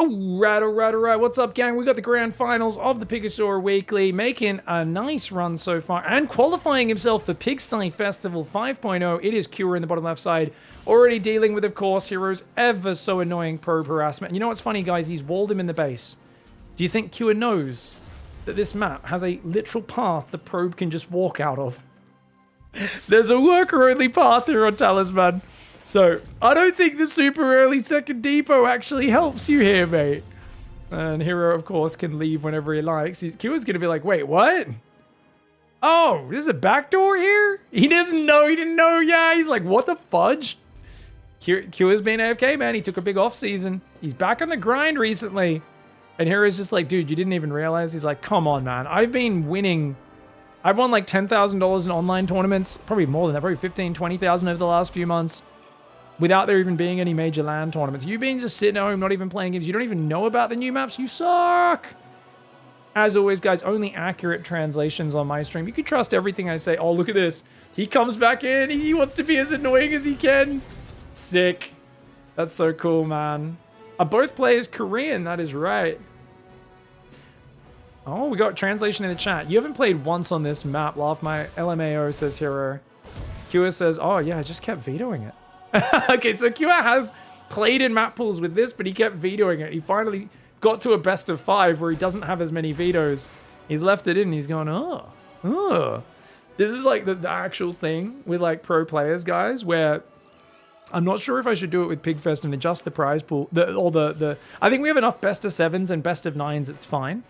All right. What's up, gang? We got the grand finals of the Pigstarcraft Weekly, making a nice run so far and qualifying himself for Pigsty Festival 5.0. It is Cure in the bottom left side, already dealing with, of course, Hero's ever so annoying probe harassment. And you know what's funny, guys? He's walled him in the base. Do you think Cure knows that this map has a literal path the probe can just walk out of? There's a worker-only path here on Talisman. So, I don't think the super early second depot actually helps you here, mate. And Hero, of course, can leave whenever he likes. Q's going to be like, wait, what? Oh, there's a backdoor here? He doesn't know. He didn't know. Yeah, he's like, what the fudge? Q has been AFK, man. He took a big off season. He's back on the grind recently. And Hero's just like, dude, you didn't even realize? He's like, come on, man. I've been winning. I've won like $10,000 in online tournaments. Probably more than that. Probably 15, 20,000 over the last few months. Without there even being any major LAN tournaments. You being just sitting at home, not even playing games. You don't even know about the new maps. You suck. As always, guys, only accurate translations on my stream. You can trust everything I say. Oh, look at this. He comes back in. He wants to be as annoying as he can. Sick. That's so cool, man. Are both players Korean? That is right. Oh, we got translation in the chat. You haven't played once on this map. Laugh my LMAO, says Hero. Kua says, oh, yeah, I just kept vetoing it. Okay, so Kua has played in map pools with this, but he kept vetoing it. He finally got to a best of 5 where he doesn't have as many vetoes. He's left it in and he's going, oh. This is like the actual thing with like pro players, guys, where I'm not sure if I should do it with Pigfest and adjust the prize pool. I think we have enough best of 7s and best of 9s, it's fine.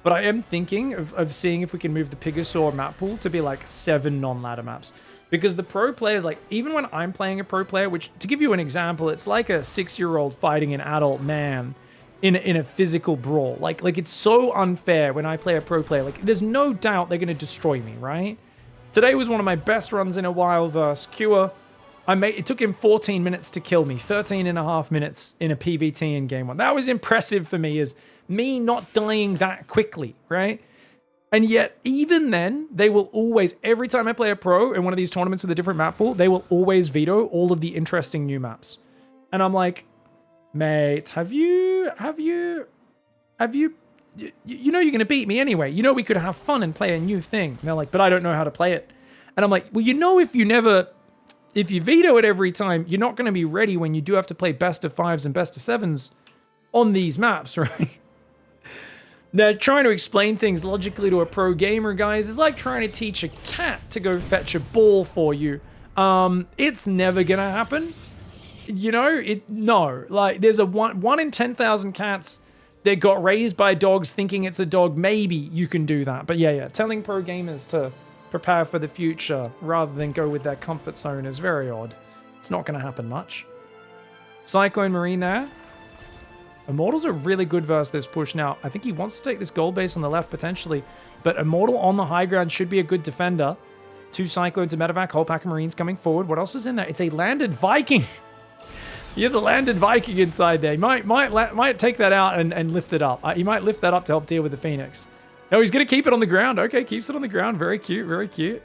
But I am thinking of seeing if we can move the Pigasaur map pool to be like 7 non-ladder maps. Because the pro players, like, even when I'm playing a pro player, which, to give you an example, it's like a 6-year-old fighting an adult man in a physical brawl. Like it's so unfair when I play a pro player. Like, there's no doubt they're going to destroy me, right? Today was one of my best runs in a while versus Cure. It took him 14 minutes to kill me, 13 and a half minutes in a PvT in game 1. That was impressive for me, is me not dying that quickly, right? And yet, even then, they will always, every time I play a pro in one of these tournaments with a different map pool, they will always veto all of the interesting new maps. And I'm like, mate, you know you're going to beat me anyway. You know we could have fun and play a new thing. And they're like, but I don't know how to play it. And I'm like, well, you know if you veto it every time, you're not going to be ready when you do have to play best of 5s and best of 7s on these maps, right? They're trying to explain things logically to a pro gamer, guys. It's like trying to teach a cat to go fetch a ball for you. It's never gonna happen. You know, no. Like, there's a one in 10,000 cats that got raised by dogs thinking it's a dog. Maybe you can do that. But yeah, telling pro gamers to prepare for the future rather than go with their comfort zone is very odd. It's not gonna happen much. Cyclone Marine there. Immortals are really good versus this push now. I think he wants to take this gold base on the left potentially, but Immortal on the high ground should be a good defender. 2 Cyclones, a Medevac, whole pack of Marines coming forward. What else is in there? It's a landed Viking. He has a landed Viking inside there. He might take that out and lift it up. He might lift that up to help deal with the Phoenix. No, he's going to keep it on the ground. Okay, keeps it on the ground. Very cute, very cute.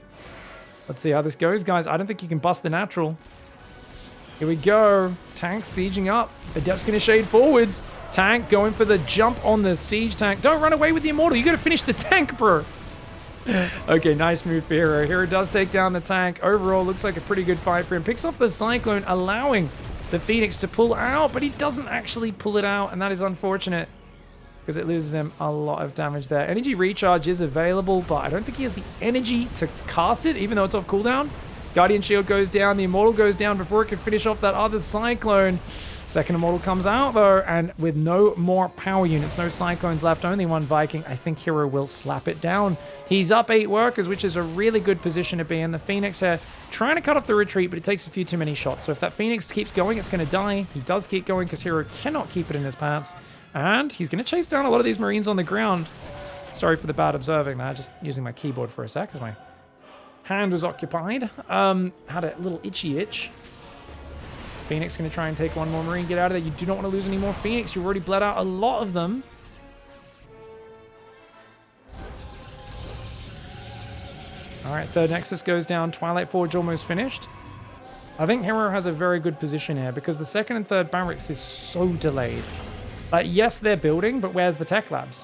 Let's see how this goes, guys. I don't think you can bust the natural. Here we go. Tank sieging up. Adept's going to shade forwards. Tank going for the jump on the siege tank. Don't run away with the Immortal. You got to finish the tank, bro. Okay, nice move for Hero. Hero does take down the tank. Overall, looks like a pretty good fight for him. Picks off the Cyclone, allowing the Phoenix to pull out, but he doesn't actually pull it out, and that is unfortunate because it loses him a lot of damage there. Energy recharge is available, but I don't think he has the energy to cast it, even though it's off cooldown. Guardian Shield goes down. The Immortal goes down before it can finish off that other Cyclone. Second Immortal comes out, though, and with no more power units, no Cyclones left, only one Viking, I think Hero will slap it down. He's up 8 workers, which is a really good position to be in. The Phoenix here trying to cut off the retreat, but it takes a few too many shots. So if that Phoenix keeps going, it's going to die. He does keep going because Hero cannot keep it in his pants. And he's going to chase down a lot of these Marines on the ground. Sorry for the bad observing there, just using my keyboard for a sec because my hand was occupied. Had a little itchy itch. Phoenix going to try and take one more Marine. Get out of there. You do not want to lose any more Phoenix. You've already bled out a lot of them. All right, third Nexus goes down. Twilight Forge almost finished. I think Hero has a very good position here because the second and third barracks is so delayed. Yes, they're building, but where's the tech labs?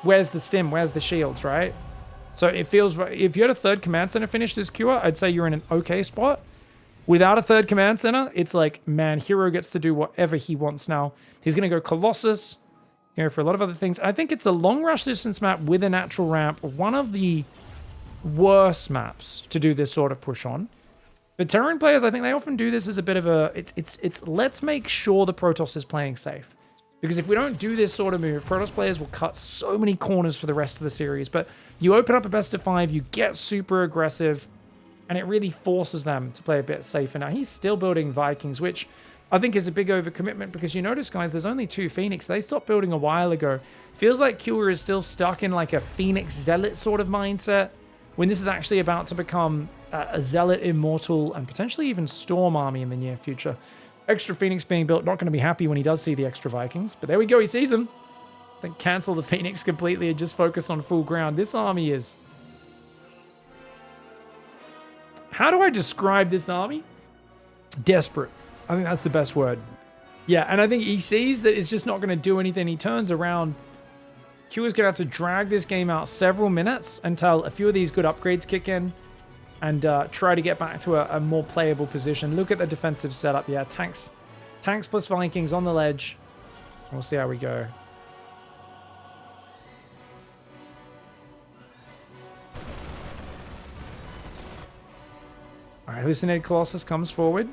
Where's the stim? Where's the shields, right? So it feels, if you had a third command center finish this cure, I'd say you're in an okay spot. Without a third command center, it's like, man, Hero gets to do whatever he wants now. He's going to go Colossus, you know, for a lot of other things. I think it's a long rush distance map with a natural ramp. One of the worst maps to do this sort of push on. But Terran players, I think they often do this as a bit of a, it's let's make sure the Protoss is playing safe. Because if we don't do this sort of move, Protoss players will cut so many corners for the rest of the series. But you open up a best of 5, you get super aggressive, and it really forces them to play a bit safer. Now, he's still building Vikings, which I think is a big overcommitment because you notice, guys, there's only 2 Phoenix. They stopped building a while ago. Feels like Cure is still stuck in like a Phoenix Zealot sort of mindset when this is actually about to become a Zealot, Immortal, and potentially even Storm army in the near future. Extra Phoenix being built, not going to be happy when he does see the extra Vikings. But there we go, he sees them. Then cancel the Phoenix completely and just focus on full ground. This army is... How do I describe this army? Desperate. I think that's the best word. Yeah, and I think he sees that it's just not going to do anything. He turns around. Q is going to have to drag this game out several minutes until a few of these good upgrades kick in and try to get back to a more playable position. Look at the defensive setup. Yeah, tanks plus Vikings on the ledge. We'll see how we go. All right, Hallucinated Colossus comes forward.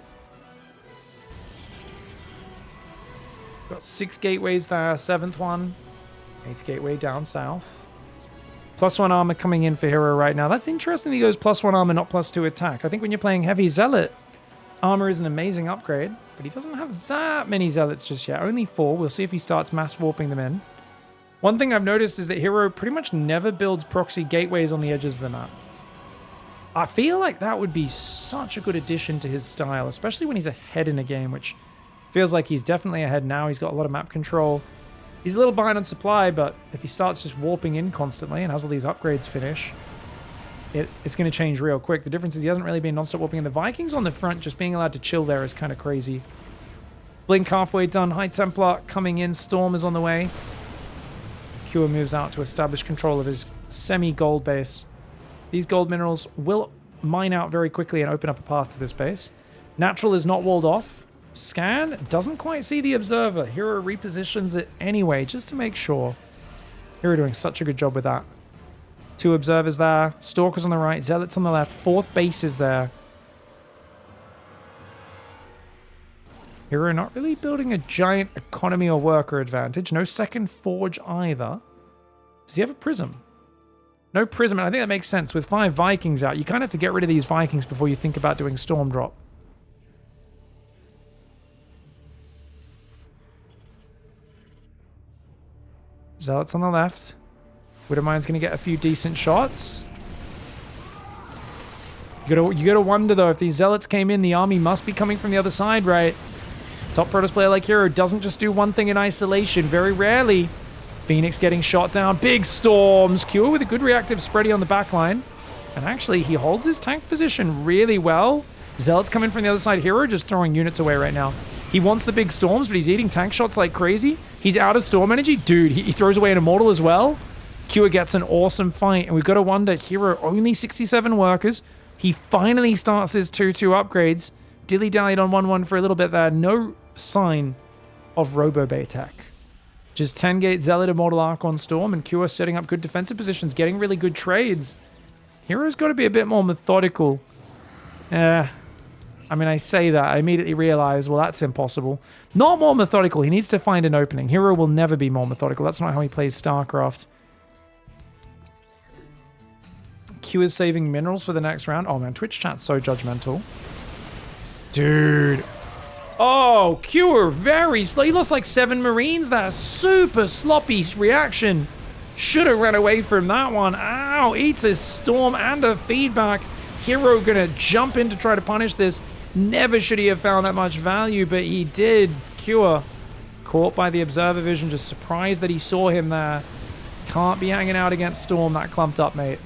Got 6 gateways there, 7th one. 8th gateway down south. +1 armor coming in for Hero right now. That's interesting that he goes +1 armor, not +2 attack. I think when you're playing heavy Zealot, armor is an amazing upgrade, but he doesn't have that many Zealots just yet. Only 4. We'll see if he starts mass warping them in. One thing I've noticed is that Hero pretty much never builds proxy gateways on the edges of the map. I feel like that would be such a good addition to his style, especially when he's ahead in a game, which feels like he's definitely ahead now. He's got a lot of map control. He's a little behind on supply, but if he starts just warping in constantly and has all these upgrades finish, it's going to change real quick. The difference is he hasn't really been non-stop warping, and the Vikings on the front just being allowed to chill there is kind of crazy. Blink halfway done. High Templar coming in. Storm is on the way. Cure moves out to establish control of his semi-gold base. These gold minerals will mine out very quickly and open up a path to this base. Natural is not walled off. Scan doesn't quite see the observer. Hero repositions it anyway, just to make sure. Hero doing such a good job with that. 2 observers there. Stalkers on the right. Zealots on the left. 4th base is there. Hero not really building a giant economy or worker advantage. No second forge either. Does he have a prism? No prism, and I think that makes sense. With 5 Vikings out, you kind of have to get rid of these Vikings before you think about doing Storm Drop. Zealots on the left. Widowmine's going to get a few decent shots. You gotta wonder, though, if these Zealots came in, the army must be coming from the other side, right? Top Protoss player like Hero doesn't just do one thing in isolation. Very rarely. Phoenix getting shot down. Big storms. Cure with a good reactive spready on the back line. And actually, he holds his tank position really well. Zealots coming from the other side. Hero just throwing units away right now. He wants the big storms, but he's eating tank shots like crazy. He's out of storm energy. Dude, he throws away an Immortal as well. Cure gets an awesome fight. And we've got to wonder, Hero only 67 workers. He finally starts his 2-2 upgrades. Dilly-dallied on 1-1 for a little bit there. No sign of Robo-Bay tech. Just 10 gate Zealot Immortal Arc on Storm, and Cure setting up good defensive positions, getting really good trades. Hero's got to be a bit more methodical. I mean, I say that, I immediately realize, well, that's impossible. Not more methodical, he needs to find an opening. Hero will never be more methodical, that's not how he plays StarCraft. Q is saving minerals for the next round. Oh man, Twitch chat's so judgmental. Dude. Oh, Cure, very slow. He lost like 7 Marines there. Super sloppy reaction. Should have run away from that one. Ow, eats a storm and a feedback. Hero gonna jump in to try to punish this. Never should he have found that much value, but he did. Cure, caught by the observer vision, just surprised that he saw him there. Can't be hanging out against Storm, that clumped up, mate.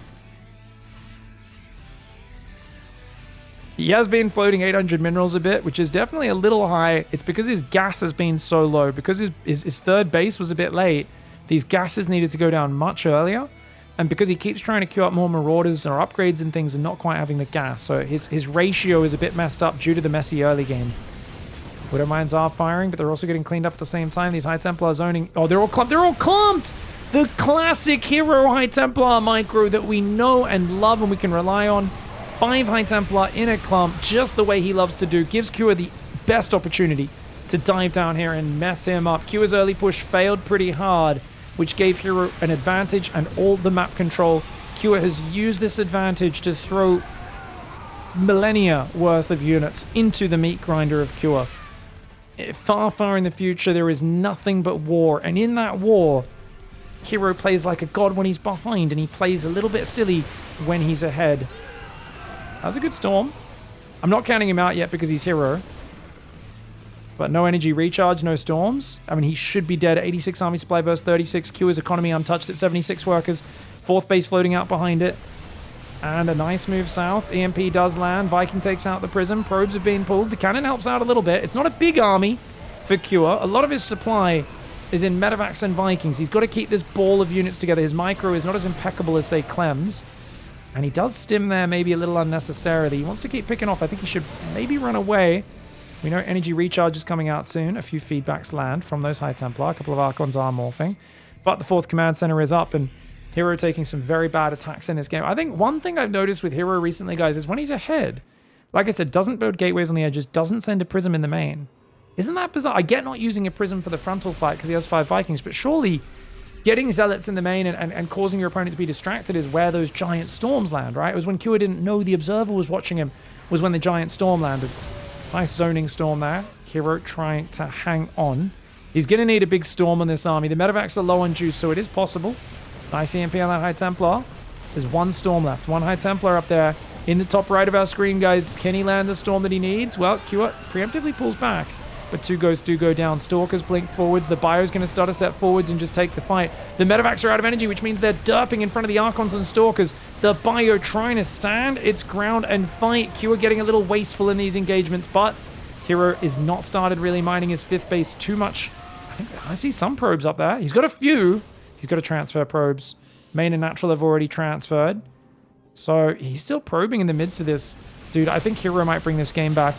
He has been floating 800 minerals a bit, which is definitely a little high. It's because his gas has been so low. Because his third base was a bit late, these gases needed to go down much earlier. And because he keeps trying to queue up more marauders or upgrades and things and not quite having the gas. So his ratio is a bit messed up due to the messy early game. Widow Mines are firing, but they're also getting cleaned up at the same time. These High Templar zoning... Oh, they're all clumped. They're all clumped! The classic hero High Templar micro that we know and love and we can rely on. 5 High Templar in a clump, just the way he loves to do. Gives Kua the best opportunity to dive down here and mess him up. Kua's early push failed pretty hard, which gave Hero an advantage and all the map control. Kua has used this advantage to throw millennia worth of units into the meat grinder of Kua. Far, far in the future, there is nothing but war. And in that war, Hero plays like a god when he's behind, and he plays a little bit silly when he's ahead. That was a good storm. I'm not counting him out yet because he's Hero. But no energy recharge, no storms. I mean, he should be dead. 86 army supply versus 36. Kua's economy untouched at 76 workers. 4th base floating out behind it. And a nice move south. EMP does land. Viking takes out the prism. Probes have been pulled. The cannon helps out a little bit. It's not a big army for Kua. A lot of his supply is in Medivacs and Vikings. He's got to keep this ball of units together. His micro is not as impeccable as, say, Clem's. And he does stim there maybe a little unnecessarily. He wants to keep picking off. I think he should maybe run away. We know energy recharge is coming out soon. A few feedbacks land from those High Templar. A couple of Archons are morphing. But the 4th command center is up, and Hero taking some very bad attacks in this game. I think one thing I've noticed with Hero recently, guys, is when he's ahead, like I said, doesn't build gateways on the edges, doesn't send a prism in the main. Isn't that bizarre? I get not using a prism for the frontal fight because he has 5 Vikings, but surely getting zealots in the main and causing your opponent to be distracted is where those giant storms land, right? It was when Kua didn't know the observer was watching him, was when the giant storm landed. Nice zoning storm there. Hero trying to hang on. He's going to need a big storm on this army. The Medivacs are low on juice, so it is possible. Nice EMP on that High Templar. There's 1 storm left. 1 High Templar up there in the top right of our screen, guys. Can he land the storm that he needs? Well, Kua preemptively pulls back, but 2 ghosts do go down. Stalkers blink forwards. The Bio's going to start a step forwards and just take the fight. The Medivacs are out of energy, which means they're derping in front of the Archons and Stalkers. The Bio trying to stand its ground and fight. Kua getting a little wasteful in these engagements, but Hero is not started really mining his 5th base too much. I think I see some probes up there. He's got a few. He's got to transfer probes. Main and natural have already transferred. So he's still probing in the midst of this. Dude, I think Hero might bring this game back.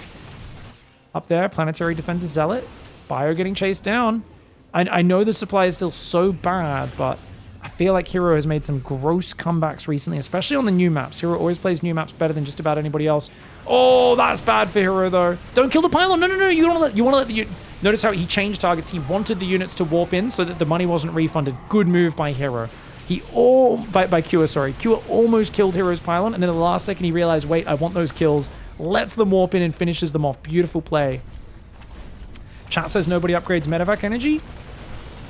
Up there, Planetary Defense Zealot. Bio getting chased down. I know the supply is still so bad, but I feel like Hero has made some gross comebacks recently, especially on the new maps. Hero always plays new maps better than just about anybody else. Oh, that's bad for Hero, though. Don't kill the pylon. No, no, no. You want to let the... Notice how he changed targets. He wanted the units to warp in so that the money wasn't refunded. Good move by Hero. By Kua, sorry. Kua almost killed Hero's pylon, and then in the last second he realized, wait, I want those kills. Lets them warp in and finishes them off. Beautiful play. Chat says nobody upgrades medevac energy.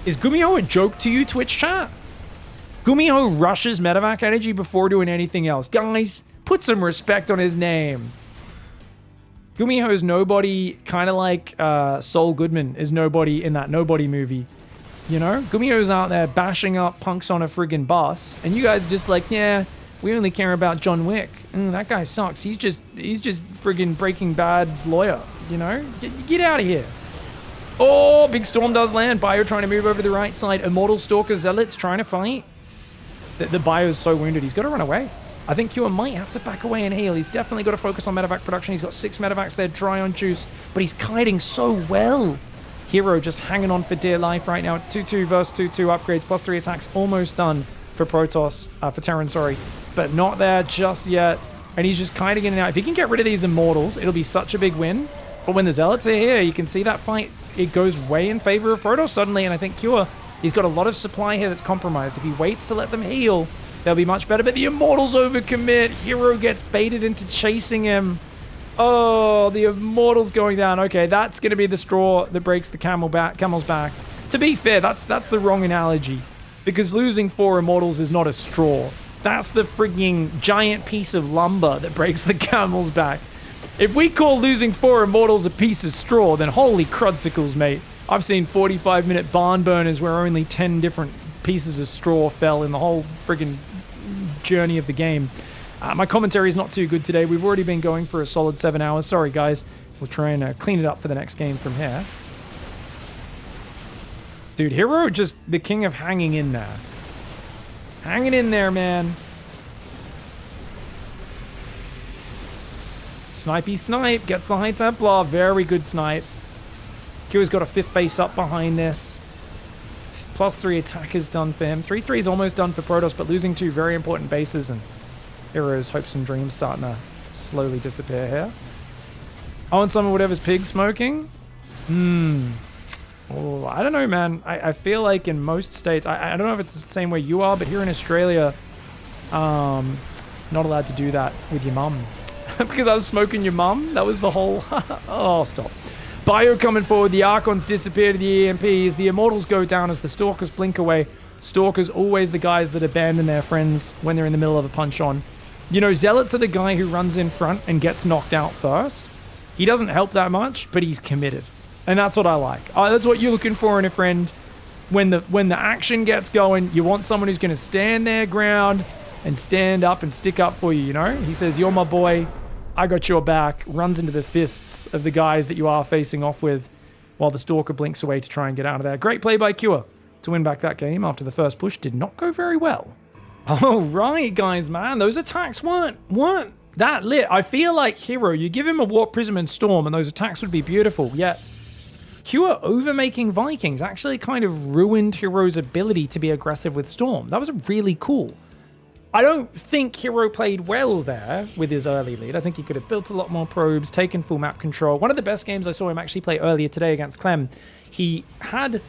Is Gumiho a joke to you, Twitch chat? Gumiho rushes medevac energy before doing anything else. Guys, put some respect on his name. Gumiho is nobody, kind of like Saul Goodman is nobody in that Nobody movie. You know? Gumiho's out there bashing up punks on a friggin' bus, and you guys are just like, yeah, we only care about John Wick. That guy sucks. He's just friggin' Breaking Bad's lawyer, you know? Get out of here. Oh, big storm does land. Bio trying to move over to the right side. Immortal Stalker Zealots trying to fight. The Bio's so wounded, he's got to run away. I think Kua might have to back away and heal. He's definitely got to focus on medevac production. He's got 6 medevacs there dry on juice, but he's kiting so well. Hero just hanging on for dear life right now. It's 2-2 versus 2-2 upgrades, +3 attacks almost done for Protoss, for Terran, sorry. But not there just yet. And he's just kiting in and out. If he can get rid of these Immortals, it'll be such a big win. But when the Zealots are here, you can see that fight, it goes way in favor of Protoss suddenly. And I think Kua, he's got a lot of supply here that's compromised. If he waits to let them heal, they'll be much better. But the Immortals overcommit. Hero gets baited into chasing him. Oh, the Immortals going down. Okay, that's going to be the straw that breaks the camel's back. To be fair, that's the wrong analogy. Because losing 4 Immortals is not a straw. That's the frigging giant piece of lumber that breaks the camel's back. If we call losing 4 Immortals a piece of straw, then holy crudsicles, mate. I've seen 45-minute barn burners where only 10 different pieces of straw fell in the whole friggin' journey of the game. My commentary is not too good today. We've already been going for a solid 7 hours. Sorry, guys. We'll try and clean it up for the next game from here. Dude, Hero just the king of hanging in there. Hanging in there, man. Snipey snipe. Gets the High Templar. Very good snipe. Kyo's got a 5th base up behind this. +3 attack is done for him. 3-3 is almost done for Protoss, but losing 2 very important bases, and Hero's hopes and dreams starting to slowly disappear here. Oh, and some of whatever's pig smoking? Oh, I don't know, man. I feel like in most states, I don't know if it's the same way you are, but here in Australia, not allowed to do that with your mum. Because I was smoking your mum? That was the whole... Oh, stop. Bio coming forward. The Archons disappear to the EMPs. The Immortals go down as the Stalkers blink away. Stalkers always the guys that abandon their friends when they're in the middle of a punch-on. You know, Zealots are the guy who runs in front and gets knocked out first. He doesn't help that much, but he's committed. And that's what I like. That's what you're looking for in a friend. When the action gets going, you want someone who's going to stand their ground and stand up and stick up for you, you know? He says, you're my boy. I got your back. Runs into the fists of the guys that you are facing off with while the Stalker blinks away to try and get out of there. Great play by Cure to win back that game after the first push did not go very well. All right, guys, man. Those attacks weren't that lit. I feel like Hero, you give him a Warp Prism and Storm and those attacks would be beautiful, yet Cure overmaking Vikings actually kind of ruined Hero's ability to be aggressive with Storm. That was really cool. I don't think Hero played well there with his early lead. I think he could have built a lot more probes, taken full map control. One of the best games I saw him actually play earlier today against Clem, he had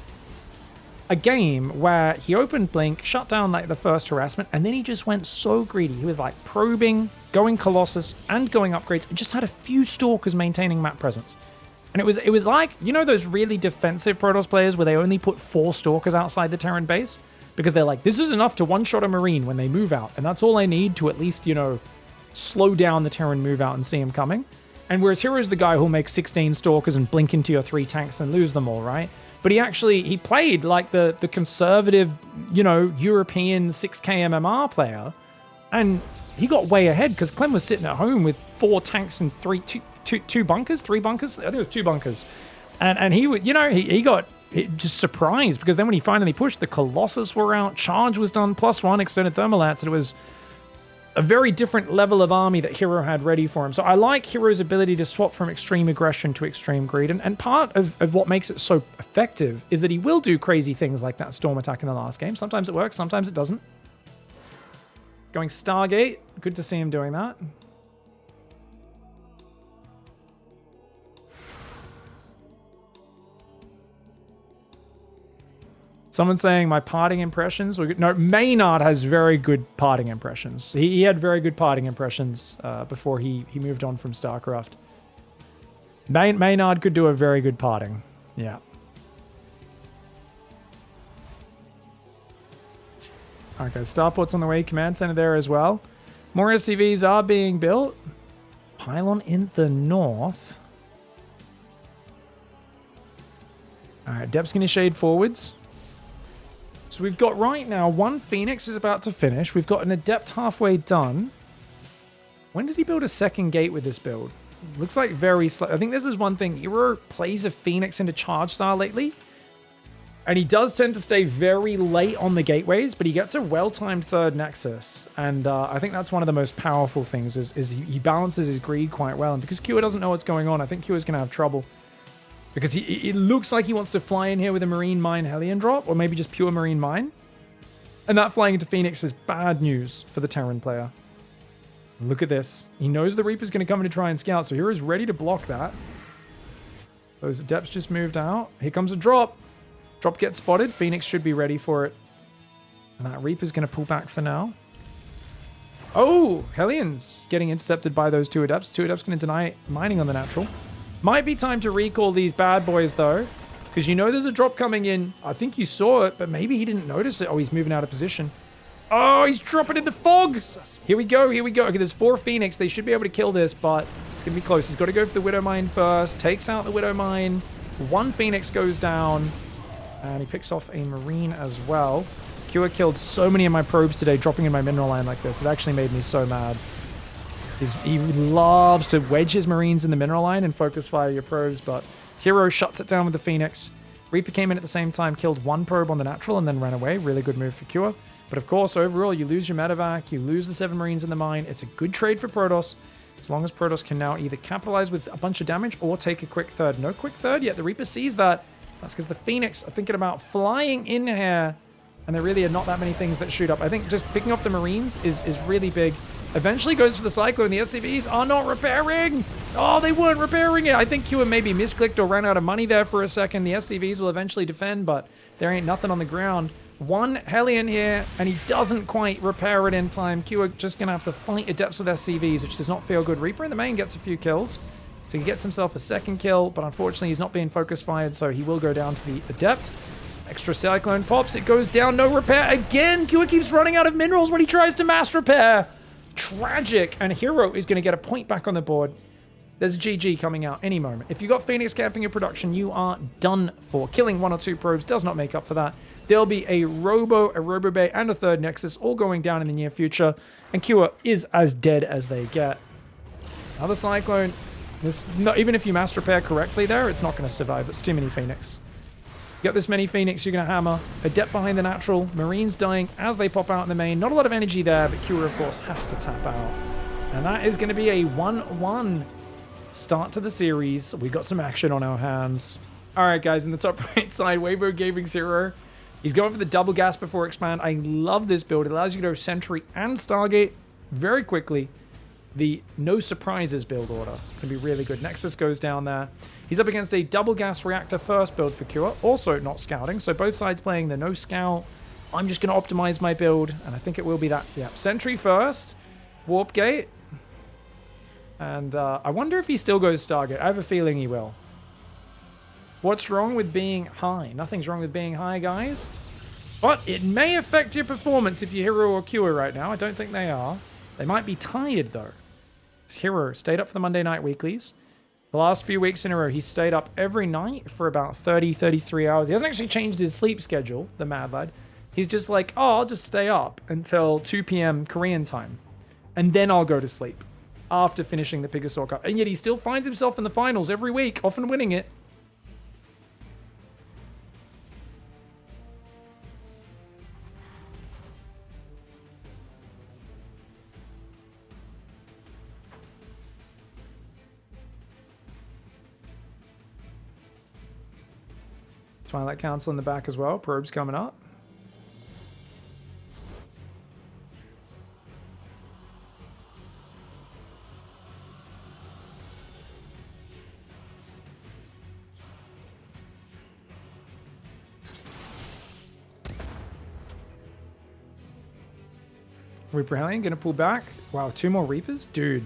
a game where he opened Blink, shut down like the first harassment, and then he just went so greedy. He was like probing, going Colossus, and going upgrades, and just had a few Stalkers maintaining map presence. And it was like, you know those really defensive Protoss players where they only put 4 Stalkers outside the Terran base? Because they're like, this is enough to one-shot a Marine when they move out. And that's all I need to at least, you know, slow down the Terran move out and see him coming. And whereas Hero's the guy who'll make 16 Stalkers and blink into your 3 tanks and lose them all, right? But he played like the conservative, you know, European 6K MMR player. And he got way ahead because Clem was sitting at home with 4 tanks and 3 bunkers. I think it was 2 bunkers. And he would, you know, he got... just surprised because then when he finally pushed, the Colossus were out, charge was done, +1 extended thermal lance, and it was a very different level of army that Hero had ready for him. So I like Hero's ability to swap from extreme aggression to extreme greed, and part of what makes it so effective is that he will do crazy things like that Storm attack in the last game. Sometimes it works, sometimes it doesn't. Going Stargate, good to see him doing that. Someone's saying my parting impressions were good. No, Maynard has very good parting impressions. He had very good parting impressions before he moved on from StarCraft. Maynard could do a very good parting. Yeah. Okay, starport's on the way. Command center there as well. More SCVs are being built. Pylon in the north. All right, Dep's going to shade forwards. So we've got right now 1 Phoenix is about to finish. We've got an Adept halfway done. When does he build a second gate with this build? Looks like very slow. I think this is one thing. Hero plays a Phoenix into Charge Star lately. And he does tend to stay very late on the gateways, but he gets a well-timed 3rd Nexus. And I think that's one of the most powerful things is he balances his greed quite well. And because Kua doesn't know what's going on, I think Kua's going to have trouble. Because it looks like he wants to fly in here with a Marine Mine Hellion drop, or maybe just pure Marine Mine. And that flying into Phoenix is bad news for the Terran player. Look at this. He knows the Reaper's going to come in to try and scout, so Hero's ready to block that. Those Adepts just moved out. Here comes a drop. Drop gets spotted. Phoenix should be ready for it. And that Reaper's going to pull back for now. Oh, Hellion's getting intercepted by those 2 Adepts. 2 Adepts going to deny mining on the natural. Might be time to recall these bad boys, though, because you know there's a drop coming in. I think you saw it, but maybe he didn't notice it. Oh, he's moving out of position. Oh, he's dropping in the fog. Here we go. Here we go. Okay, there's 4 Phoenix. They should be able to kill this, but it's going to be close. He's got to go for the Widow Mine first. Takes out the Widow Mine. 1 Phoenix goes down, and he picks off a Marine as well. Kua killed so many of my probes today, dropping in my mineral line like this. It actually made me so mad. He loves to wedge his Marines in the mineral line and focus fire your probes, but Hero shuts it down with the Phoenix. Reaper came in at the same time, killed one probe on the natural, and then ran away. Really good move for Kua. But of course, overall, you lose your medevac, you lose the 7 Marines in the mine. It's a good trade for Protoss, as long as Protoss can now either capitalize with a bunch of damage or take a quick third. No quick third yet. The Reaper sees that. That's because the Phoenix are thinking about flying in here, and there really are not that many things that shoot up. I think just picking off the Marines is really big. Eventually goes for the Cyclone. The SCVs are not repairing. Oh, they weren't repairing it. I think Kua maybe misclicked or ran out of money there for a second. The SCVs will eventually defend, but there ain't nothing on the ground. One Hellion here, and he doesn't quite repair it in time. Kua just going to have to fight Adepts with SCVs, which does not feel good. Reaper in the main gets a few kills, so he gets himself a second kill, but unfortunately he's not being focus fired, so he will go down to the Adept. Extra Cyclone pops. It goes down. No repair. Again, Kua keeps running out of minerals when he tries to mass repair. Tragic, and Hero is going to get a point back on the board. There's a GG coming out any moment. If you got Phoenix camping in production, you are done for. Killing 1 or 2 probes does not make up for that. There'll be a Robo, a Robobay, and a third Nexus all going down in the near future, and Kua is as dead as they get. Another Cyclone. Even if you mass repair correctly there, it's not going to survive. It's too many Phoenix. You got this many Phoenix, you're going to hammer. Adept behind the natural. Marines dying as they pop out in the main. Not a lot of energy there, but Kua, of course, has to tap out. And that is going to be a 1-1 start to the series. We got some action on our hands. All right, guys, in the top right side, Weibo Gaming 0. He's going for the double gas before expand. I love this build. It allows you to go Sentry and Stargate very quickly. The no surprises build order can be really good. Nexus goes down there. He's up against a double gas reactor first build for Kua, also not scouting. So both sides playing the no scout. I'm just going to optimize my build, and I think it will be that. Yeah, Sentry first, Warp Gate, and I wonder if he still goes Stargate. I have a feeling he will. What's wrong with being high? Nothing's wrong with being high, guys. But it may affect your performance if you're Hero or Kua right now. I don't think they are. They might be tired, though. Hero stayed up for the Monday night weeklies. The last few weeks in a row, he's stayed up every night for about 30, 33 hours. He hasn't actually changed his sleep schedule, the mad lad. He's just like, oh, I'll just stay up until 2 p.m. Korean time. And then I'll go to sleep after finishing the Pigstarcraft Cup. And yet he still finds himself in the finals every week, often winning it. Twilight Council in the back as well. Probes coming up. Reaper Hellion gonna pull back. Wow, 2 more Reapers? Dude.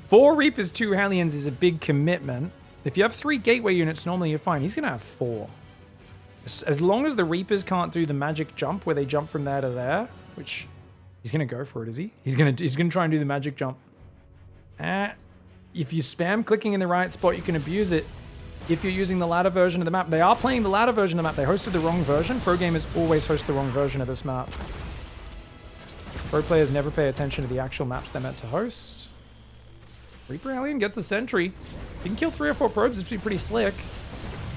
4 Reapers, 2 Hellions is a big commitment. If you have 3 Gateway units, normally you're fine. He's gonna have 4. As long as the Reapers can't do the magic jump where they jump from there to there, which he's gonna go for it, is he? He's gonna try and do the magic jump. If you spam clicking in the right spot, you can abuse it. If you're using the ladder version of the map, they are playing the ladder version of the map. They hosted the wrong version. Pro gamers always host the wrong version of this map. Pro players never pay attention to the actual maps they're meant to host. Reaper Hellion gets the Sentry. You can kill 3 or 4 probes. It's pretty slick.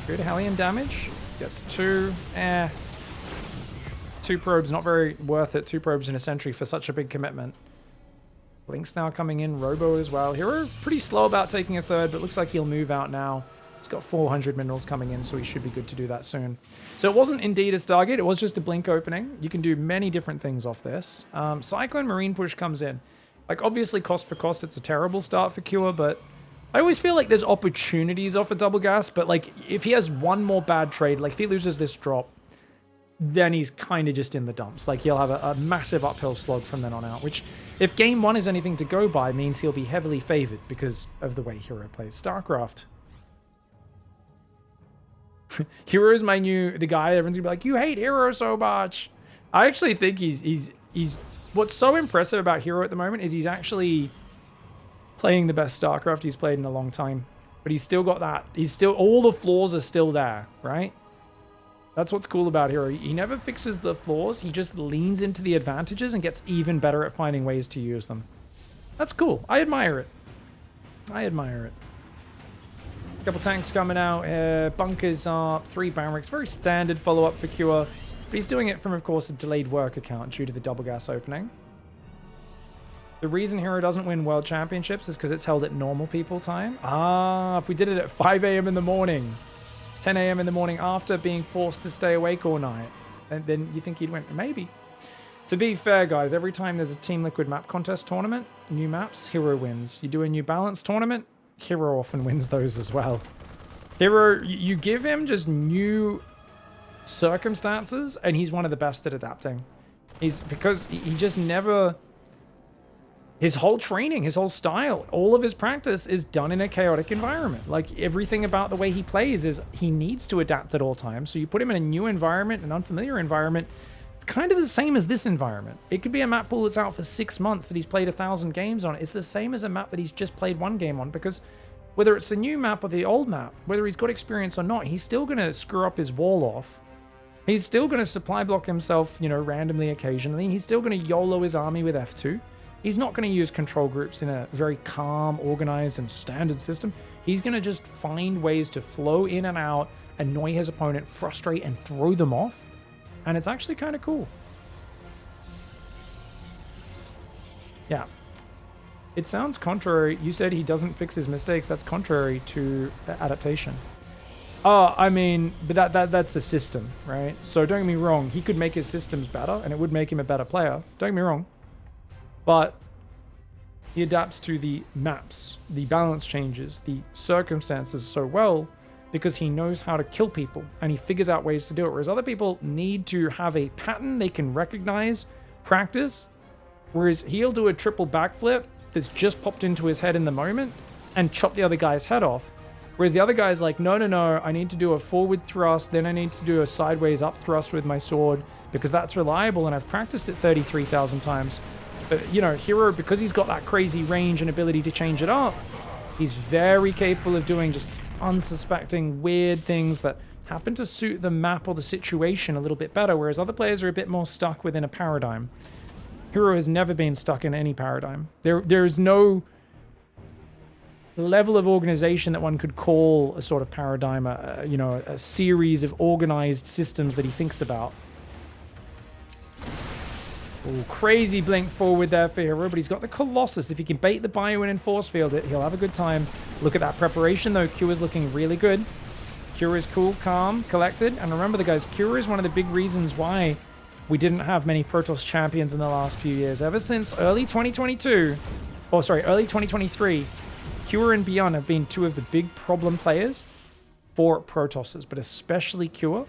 Good Hellion damage. Gets 2. 2 probes, not very worth it. 2 probes in a Sentry for such a big commitment. Link's now coming in. Robo as well. Hero pretty slow about taking a third, but looks like he'll move out now. He's got 400 minerals coming in, so he should be good to do that soon. So it wasn't indeed a Stargate. It was just a blink opening. You can do many different things off this. Cyclone Marine push comes in. Like, obviously, cost for cost, it's a terrible start for Kua, but I always feel like there's opportunities off a double gas, but, like, if he has one more bad trade, like, if he loses this drop, then he's kind of just in the dumps. Like, he'll have a massive uphill slog from then on out, which, if game 1 is anything to go by, means he'll be heavily favored because of the way Hero plays StarCraft. Hero's the guy everyone's gonna be like, you hate Hero so much. I actually think he's what's so impressive about Hero at the moment is he's actually playing the best StarCraft he's played in a long time. But he's still got that. All the flaws are still there, right? That's what's cool about Hero. He never fixes the flaws. He just leans into the advantages and gets even better at finding ways to use them. That's cool. I admire it. I admire it. A couple tanks coming out. Bunkers up. 3 barracks. Very standard follow-up for Cure. But he's doing it from, of course, a delayed work account due to the double gas opening. The reason Hero doesn't win World Championships is because it's held at normal people time. Ah, if we did it at 5 a.m. in the morning, 10 a.m. in the morning after being forced to stay awake all night, and then you think he'd win? Maybe. To be fair, guys, every time there's a Team Liquid map contest tournament, new maps, Hero wins. You do a new balance tournament, Hero often wins those as well. Hero, you give him just new circumstances, and he's one of the best at adapting. Because he just never... His whole training, his whole style, all of his practice is done in a chaotic environment. Like, everything about the way he plays is he needs to adapt at all times. So you put him in a new environment, an unfamiliar environment, it's kind of the same as this environment. It could be a map pool that's out for 6 months that he's played 1,000 games on. It's the same as a map that he's just played 1 game on, because whether it's a new map or the old map, whether he's got experience or not, he's still going to screw up his wall off. He's still going to supply block himself, you know, randomly occasionally. He's still going to YOLO his army with F2. He's not going to use control groups in a very calm, organized, and standard system. He's going to just find ways to flow in and out, annoy his opponent, frustrate, and throw them off. And it's actually kind of cool. Yeah. It sounds contrary. You said he doesn't fix his mistakes. That's contrary to adaptation. Oh, I mean, but that's a system, right? So don't get me wrong. He could make his systems better, and it would make him a better player. Don't get me wrong. But he adapts to the maps, the balance changes, the circumstances so well because he knows how to kill people and he figures out ways to do it. Whereas other people need to have a pattern they can recognize, practice, whereas he'll do a triple backflip that's just popped into his head in the moment and chop the other guy's head off. Whereas the other guy's like, no, I need to do a forward thrust, then I need to do a sideways up thrust with my sword because that's reliable and I've practiced it 33,000 times. But, you know, Hero, because he's got that crazy range and ability to change it up, he's very capable of doing just unsuspecting, weird things that happen to suit the map or the situation a little bit better, whereas other players are a bit more stuck within a paradigm. Hero has never been stuck in any paradigm. There's no level of organization that one could call a sort of paradigm, you know, a series of organized systems that he thinks about. Ooh, crazy blink forward there for Hero, but he's got the Colossus. If he can bait the Bio in and force field it, he'll have a good time. Look at that preparation, though. Q is looking really good. Q is cool, calm, collected. And remember, the guys, Q is one of the big reasons why we didn't have many Protoss champions in the last few years. Ever since early 2022, or sorry, early 2023, Q and Beyond have been 2 of the big problem players for Protosses, but especially Q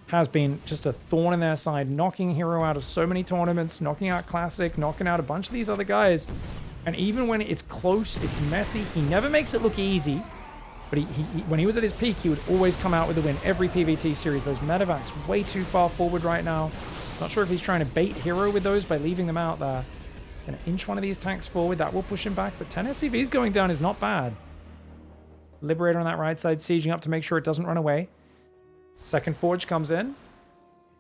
has been just a thorn in their side, knocking Hero out of so many tournaments, knocking out Classic, knocking out a bunch of these other guys. And even when it's close, it's messy, he never makes it look easy. But when he was at his peak, he would always come out with a win every PvT series. Those medevacs way too far forward right now. Not sure if he's trying to bait Hero with those by leaving them out there. Gonna inch one of these tanks forward, that will push him back. But 10 SCVs going down is not bad. Liberator on that right side, sieging up to make sure it doesn't run away. Second Forge comes in.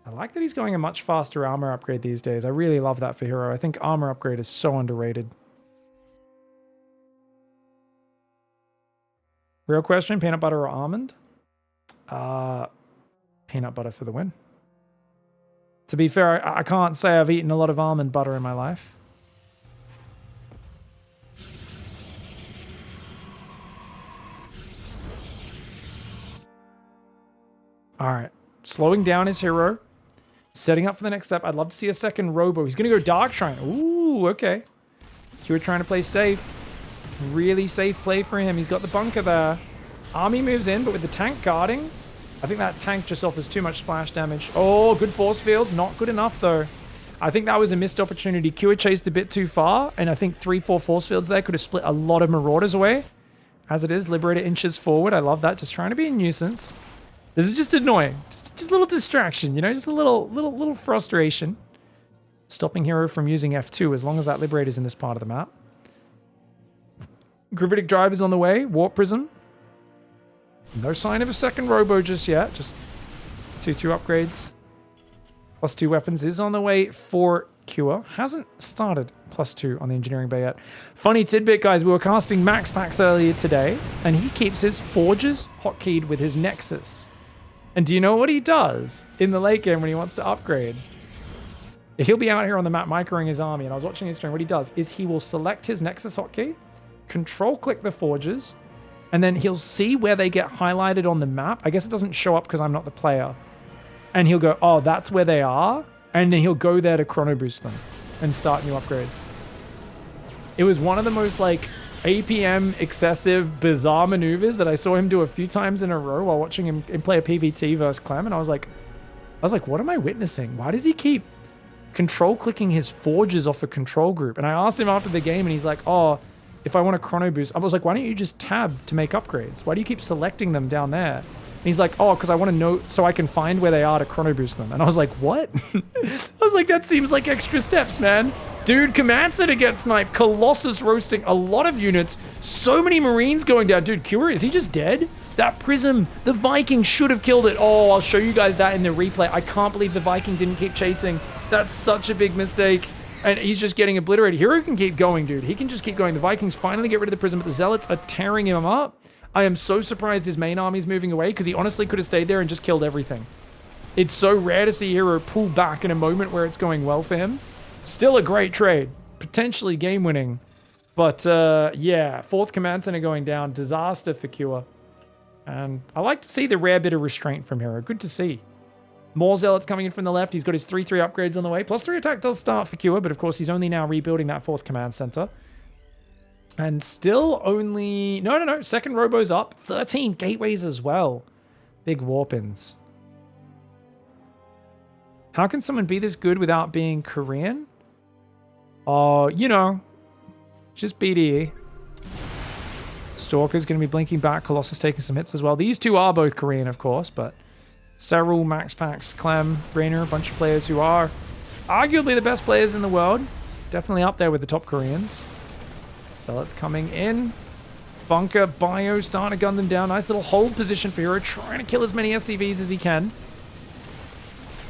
I like that he's going a much faster armor upgrade these days. I really love that for Hero. I think armor upgrade is so underrated. Real question, peanut butter or almond? Peanut butter for the win. To be fair, I can't say I've eaten a lot of almond butter in my life. All right, slowing down his Hero, setting up for the next step. I'd love to see a second Robo. He's going to go Dark Shrine. Ooh, okay. Q trying to play safe. Really safe play for him. He's got the bunker there. Army moves in, but with the tank guarding, I think that tank just offers too much splash damage. Oh, good force fields. Not good enough, though. I think that was a missed opportunity. Q chased a bit too far, and I think 3-4 force fields there could have split a lot of Marauders away. As it is, Liberator inches forward. I love that. Just trying to be a nuisance. This is just annoying. Just a little distraction, you know? Just a little frustration. Stopping Hero from using F2 as long as that Liberator's in this part of the map. Gravitic Drive is on the way. Warp Prism. No sign of a second Robo just yet. Just 2/2 upgrades. +2 weapons is on the way for Cure. Hasn't started +2 on the engineering bay yet. Funny tidbit, guys. We were casting Max Packs earlier today, and he keeps his Forges hotkeyed with his Nexus. And do you know what he does in the late game when he wants to upgrade? He'll be out here on the map microing his army, and I was watching his stream. What he does is he will select his Nexus hotkey, control-click the Forges, and then he'll see where they get highlighted on the map. I guess it doesn't show up because I'm not the player. And he'll go, oh, that's where they are. And then he'll go there to chrono boost them and start new upgrades. It was one of the most like APM excessive bizarre maneuvers that I saw him do a few times in a row while watching him play a PvT versus Clem. And I was like, what am I witnessing? Why does he keep control clicking his Forges off a control group? And I asked him after the game and he's like, oh, if I want a chrono boost, I was like, why don't you just tab to make upgrades? Why do you keep selecting them down there? And he's like, oh, because I want to know so I can find where they are to chrono boost them. And I was like, what? I was like, that seems like extra steps, man. Dude, Command Center gets sniped. Colossus roasting a lot of units. So many Marines going down. Dude, Cure, is he just dead? That Prism, the Viking should have killed it. Oh, I'll show you guys that in the replay. I can't believe the Viking didn't keep chasing. That's such a big mistake. And he's just getting obliterated. Hero can keep going, dude. He can just keep going. The Vikings finally get rid of the Prism, but the Zealots are tearing him up. I am so surprised his main army's moving away because he honestly could have stayed there and just killed everything. It's so rare to see Hero pull back in a moment where it's going well for him. Still a great trade. Potentially game-winning. But, yeah. 4th Command Center going down. Disaster for Cure. And I like to see the rare bit of restraint from Hero. Good to see. More Zealots coming in from the left. He's got his 3/3 upgrades on the way. +3 attack does start for Cure, but of course he's only now rebuilding that 4th Command Center. And still only... No. Second Robo's up. 13 gateways as well. Big warp-ins. How can someone be this good without being Korean? Oh, you know. Just BDE. Stalker's going to be blinking back. Colossus taking some hits as well. These two are both Korean, of course, but... Serral, Max Pax, Clem, Rainer, a bunch of players who are arguably the best players in the world. Definitely up there with the top Koreans. Zealots coming in. Bunker, Bio, starting to gun them down. Nice little hold position for Hero, trying to kill as many SCVs as he can.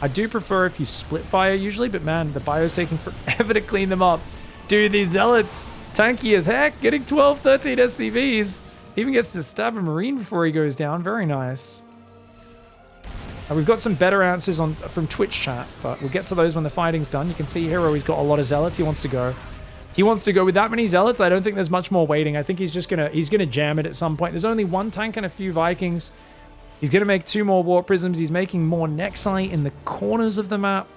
I do prefer if you split fire usually, but man, the Bio's taking forever to clean them up. Dude, these Zealots, tanky as heck, getting 12, 13 SCVs. Even gets to stab a Marine before he goes down. Very nice. We've got some better answers from Twitch chat, but we'll get to those when the fighting's done. You can see Hero, he's got a lot of Zealots. He wants to go. He wants to go with that many Zealots. I don't think there's much more waiting. I think he's just he's gonna jam it at some point. There's only one tank and a few Vikings. He's gonna make 2 more Warp Prisms. He's making more Nexi in the corners of the map.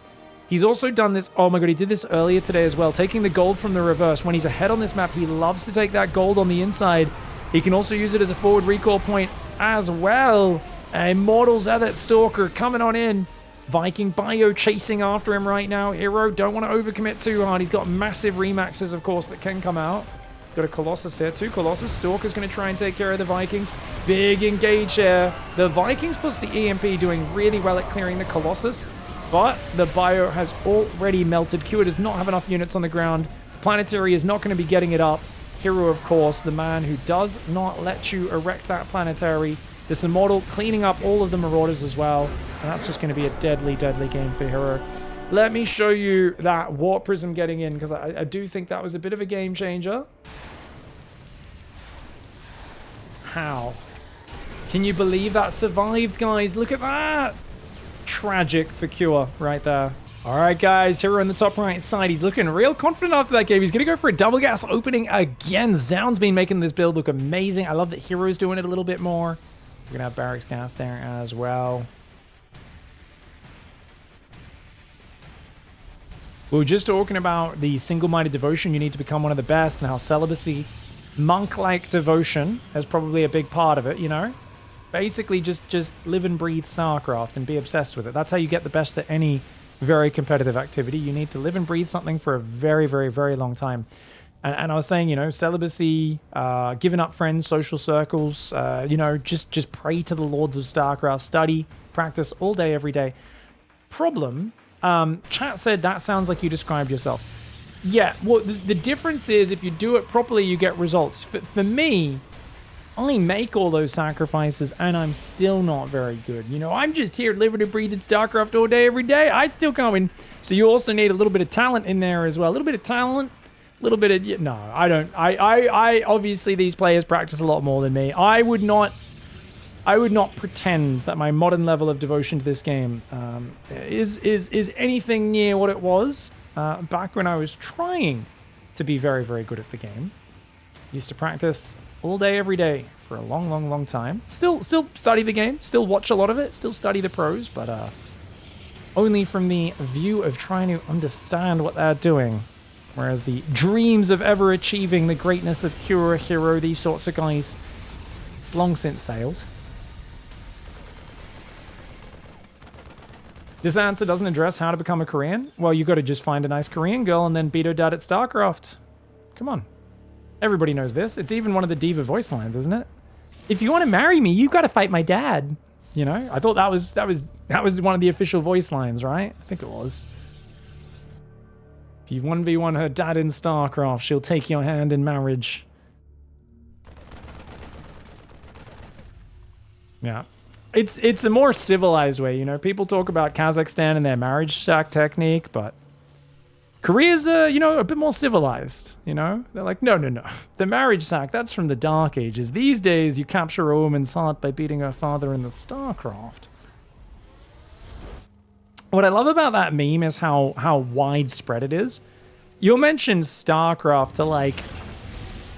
He's also done this. Oh my god, he did this earlier today as well. Taking the gold from the reverse. When he's ahead on this map, he loves to take that gold on the inside. He can also use it as a forward recall point as well. Immortal Zealot Stalker coming on in. Viking Bio chasing after him right now. Hero, don't want to overcommit too hard. He's got massive remaxes, of course, that can come out. Got a Colossus here, 2 Colossus. Stalker's going to try and take care of the Vikings. Big engage here. The Vikings plus the EMP doing really well at clearing the Colossus. But the Bio has already melted. Cure does not have enough units on the ground. Planetary is not going to be getting it up. Hero, of course, the man who does not let you erect that Planetary. This Immortal cleaning up all of the Marauders as well. And that's just going to be a deadly, deadly game for Hero. Let me show you that Warp Prism getting in, because I do think that was a bit of a game changer. How? Can you believe that survived, guys? Look at that! Tragic for Cure right there. All right, guys, Hero on the top right side. He's looking real confident after that game. He's going to go for a double gas opening again. Zound's been making this build look amazing. I love that Hero's doing it a little bit more. We're going to have Barracks Gas there as well. We were just talking about the single-minded devotion. You need to become one of the best, and how celibacy, monk-like devotion is probably a big part of it, you know? Basically, just live and breathe StarCraft and be obsessed with it. That's how you get the best at any very competitive activity. You need to live and breathe something for a very, very, very long time. And I was saying, you know, celibacy, giving up friends, social circles, you know, just pray to the lords of StarCraft, study, practice all day, every day. Problem, chat said that sounds like you described yourself. Yeah, well, the difference is if you do it properly, you get results. For me, I make all those sacrifices and I'm still not very good. You know, I'm just here living and breathing StarCraft all day, every day. I still can't win. So you also need a little bit of talent in there as well. A little bit of talent, a little bit of... No, I don't. I obviously, these players practice a lot more than me. I would not pretend that my modern level of devotion to this game is anything near what it was back when I was trying to be very, very good at the game. Used to practice all day, every day for a long, long, long time. Still study the game, still watch a lot of it, still study the pros, but only from the view of trying to understand what they're doing. Whereas the dreams of ever achieving the greatness of Cure, Hero, these sorts of guys, it's long since sailed. This answer doesn't address how to become a Korean. Well, you got to just find a nice Korean girl and then beat her dad at StarCraft. Come on. Everybody knows this. It's even one of the diva voice lines, isn't it? If you want to marry me, you got to fight my dad. You know, I thought that was one of the official voice lines, right? I think it was. If you 1v1 her dad in StarCraft, she'll take your hand in marriage. Yeah. It's a more civilized way, you know. People talk about Kazakhstan and their marriage sack technique, but Korea's, you know, a bit more civilized, you know? They're like, no. The marriage sack, that's from the Dark Ages. These days, you capture a woman's heart by beating her father in the StarCraft. What I love about that meme is how widespread it is. You'll mention StarCraft to, like,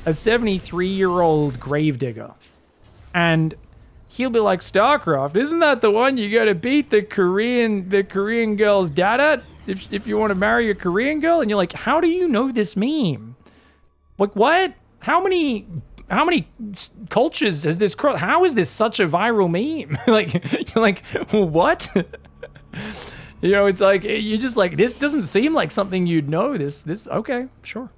a 73-year-old gravedigger. And he'll be like, StarCraft, isn't that the one you gotta beat the Korean girl's dad at? If you want to marry a Korean girl? And you're like, how do you know this meme? Like, what? How many cultures has this crossed? How is this such a viral meme? Like, you're like, what? You know, it's like, you're just like, this doesn't seem like something you'd know. This, okay, sure.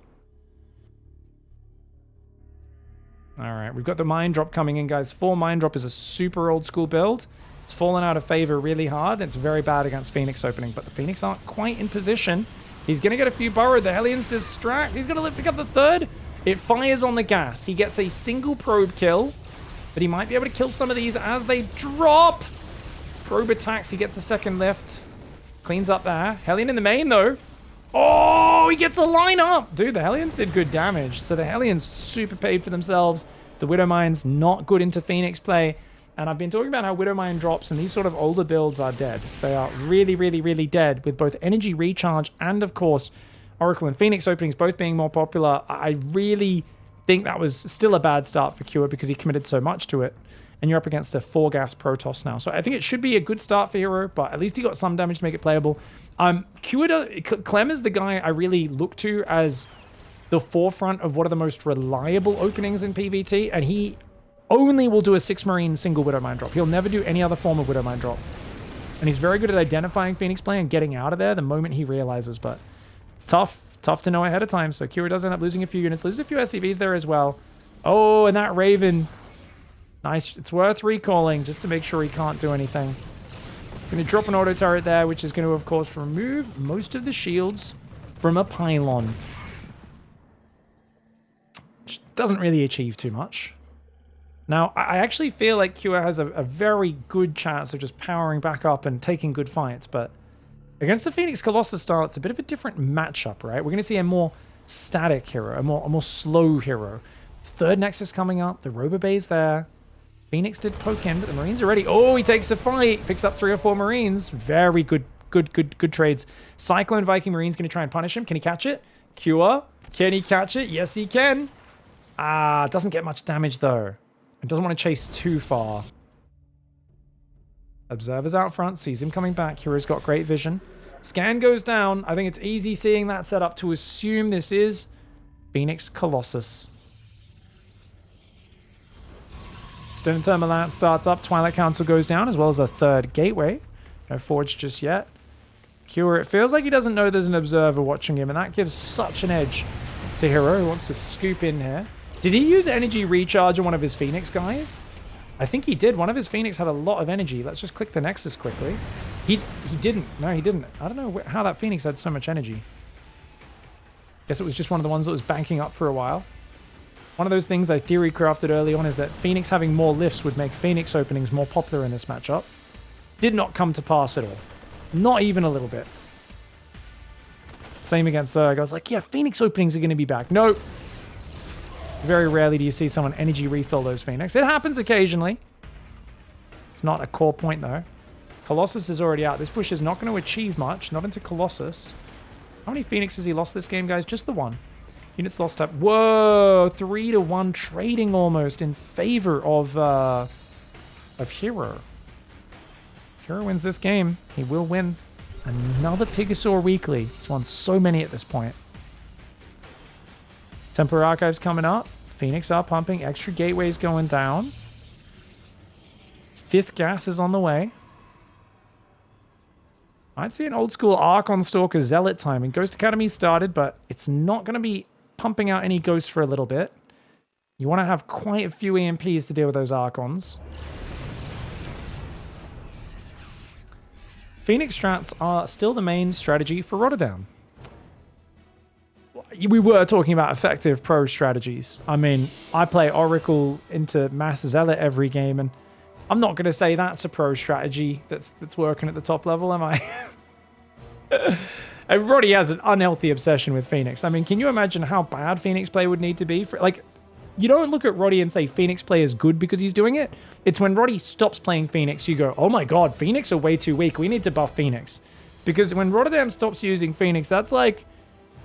All right, we've got the Mind Drop coming in, guys. 4 Mind Drop is a super old school build. It's fallen out of favor really hard. It's very bad against Phoenix opening, but the Phoenix aren't quite in position. He's going to get a few burrowed. The Hellions distract. He's going to pick up the third. It fires on the gas. He gets a single probe kill, but he might be able to kill some of these as they drop. Probe attacks. He gets a second lift. Cleans up there. Hellion in the main, though. Oh, he gets a line up. Dude, the Hellions did good damage. So the Hellions super paid for themselves. The Widowmine's not good into Phoenix play. And I've been talking about how Widowmine drops and these sort of older builds are dead. They are really, really, really dead with both energy recharge and, of course, Oracle and Phoenix openings both being more popular. I really think that was still a bad start for Cure because he committed so much to it. And you're up against a 4-gas Protoss now. So I think it should be a good start for Hero, but at least he got some damage to make it playable. Clem is the guy I really look to as the forefront of one of the most reliable openings in PvT, and he only will do a 6 Marine single Widowmine drop. He'll never do any other form of Widowmine drop. And he's very good at identifying Phoenix play and getting out of there the moment he realizes, but it's tough to know ahead of time. So Kira does end up losing a few units, loses a few SCVs there as well. Oh, and that Raven. Nice. It's worth recalling just to make sure he can't do anything. Going to drop an auto turret there, which is going to, of course, remove most of the shields from a pylon. Which doesn't really achieve too much. Now, I actually feel like Cure has a very good chance of just powering back up and taking good fights, but against the Phoenix Colossus style, it's a bit of a different matchup, right? We're going to see a more static hero, a more slow hero. Third Nexus coming up, the Robo Bay's there. Phoenix did poke in, but the Marines are ready. Oh, he takes a fight, picks up 3 or 4 Marines. Very good trades. Cyclone Viking Marine's going to try and punish him. Can he catch it? Cure, can he catch it? Yes, he can. Doesn't get much damage, though. It doesn't want to chase too far. Observer's out front, sees him coming back. Hero's got great vision. Scan goes down. I think it's easy seeing that setup to assume this is Phoenix Colossus. Stone Thermalant starts up. Twilight Council goes down, as well as a third gateway. No Forge just yet. Cure, it feels like he doesn't know there's an observer watching him, and that gives such an edge to Hero, who wants to scoop in here. Did he use energy recharge on one of his Phoenix guys? I think he did. One of his Phoenix had a lot of energy. Let's just click the Nexus quickly. He didn't. No, he didn't. I don't know how that Phoenix had so much energy. Guess it was just one of the ones that was banking up for a while. One of those things I theory crafted early on is that Phoenix having more lifts would make Phoenix openings more popular in this matchup. Did not come to pass at all. Not even a little bit. Same against Zerg. I was like, yeah, Phoenix openings are going to be back. No. Very rarely do you see someone energy refill those Phoenix. It happens occasionally. It's not a core point, though. Colossus is already out. This push is not going to achieve much. Not into Colossus. How many Phoenix has he lost this game, guys? Just the one. Units lost up. Whoa! 3-1 trading almost in favor of Hero. Hero wins this game. He will win another Pigasaur weekly. He's won so many at this point. Templar Archives coming up. Phoenix are pumping. Extra gateways going down. 5th gas is on the way. I'd see an old school Archon Stalker Zealot timing. Ghost Academy started, but it's not going to be pumping out any ghosts for a little bit. You want to have quite a few EMPs to deal with those Archons. Phoenix strats are still the main strategy for Rotterdam. We were talking about effective pro strategies. I mean, I play Oracle into Mass Zealot every game, and I'm not going to say that's a pro strategy that's working at the top level, am I? Everybody has an unhealthy obsession with Phoenix. I mean, can you imagine how bad Phoenix play would need to be? Like, you don't look at Roddy and say Phoenix play is good because he's doing it. It's when Roddy stops playing Phoenix, you go, oh my god, Phoenix are way too weak. We need to buff Phoenix. Because when Rotterdam stops using Phoenix, that's like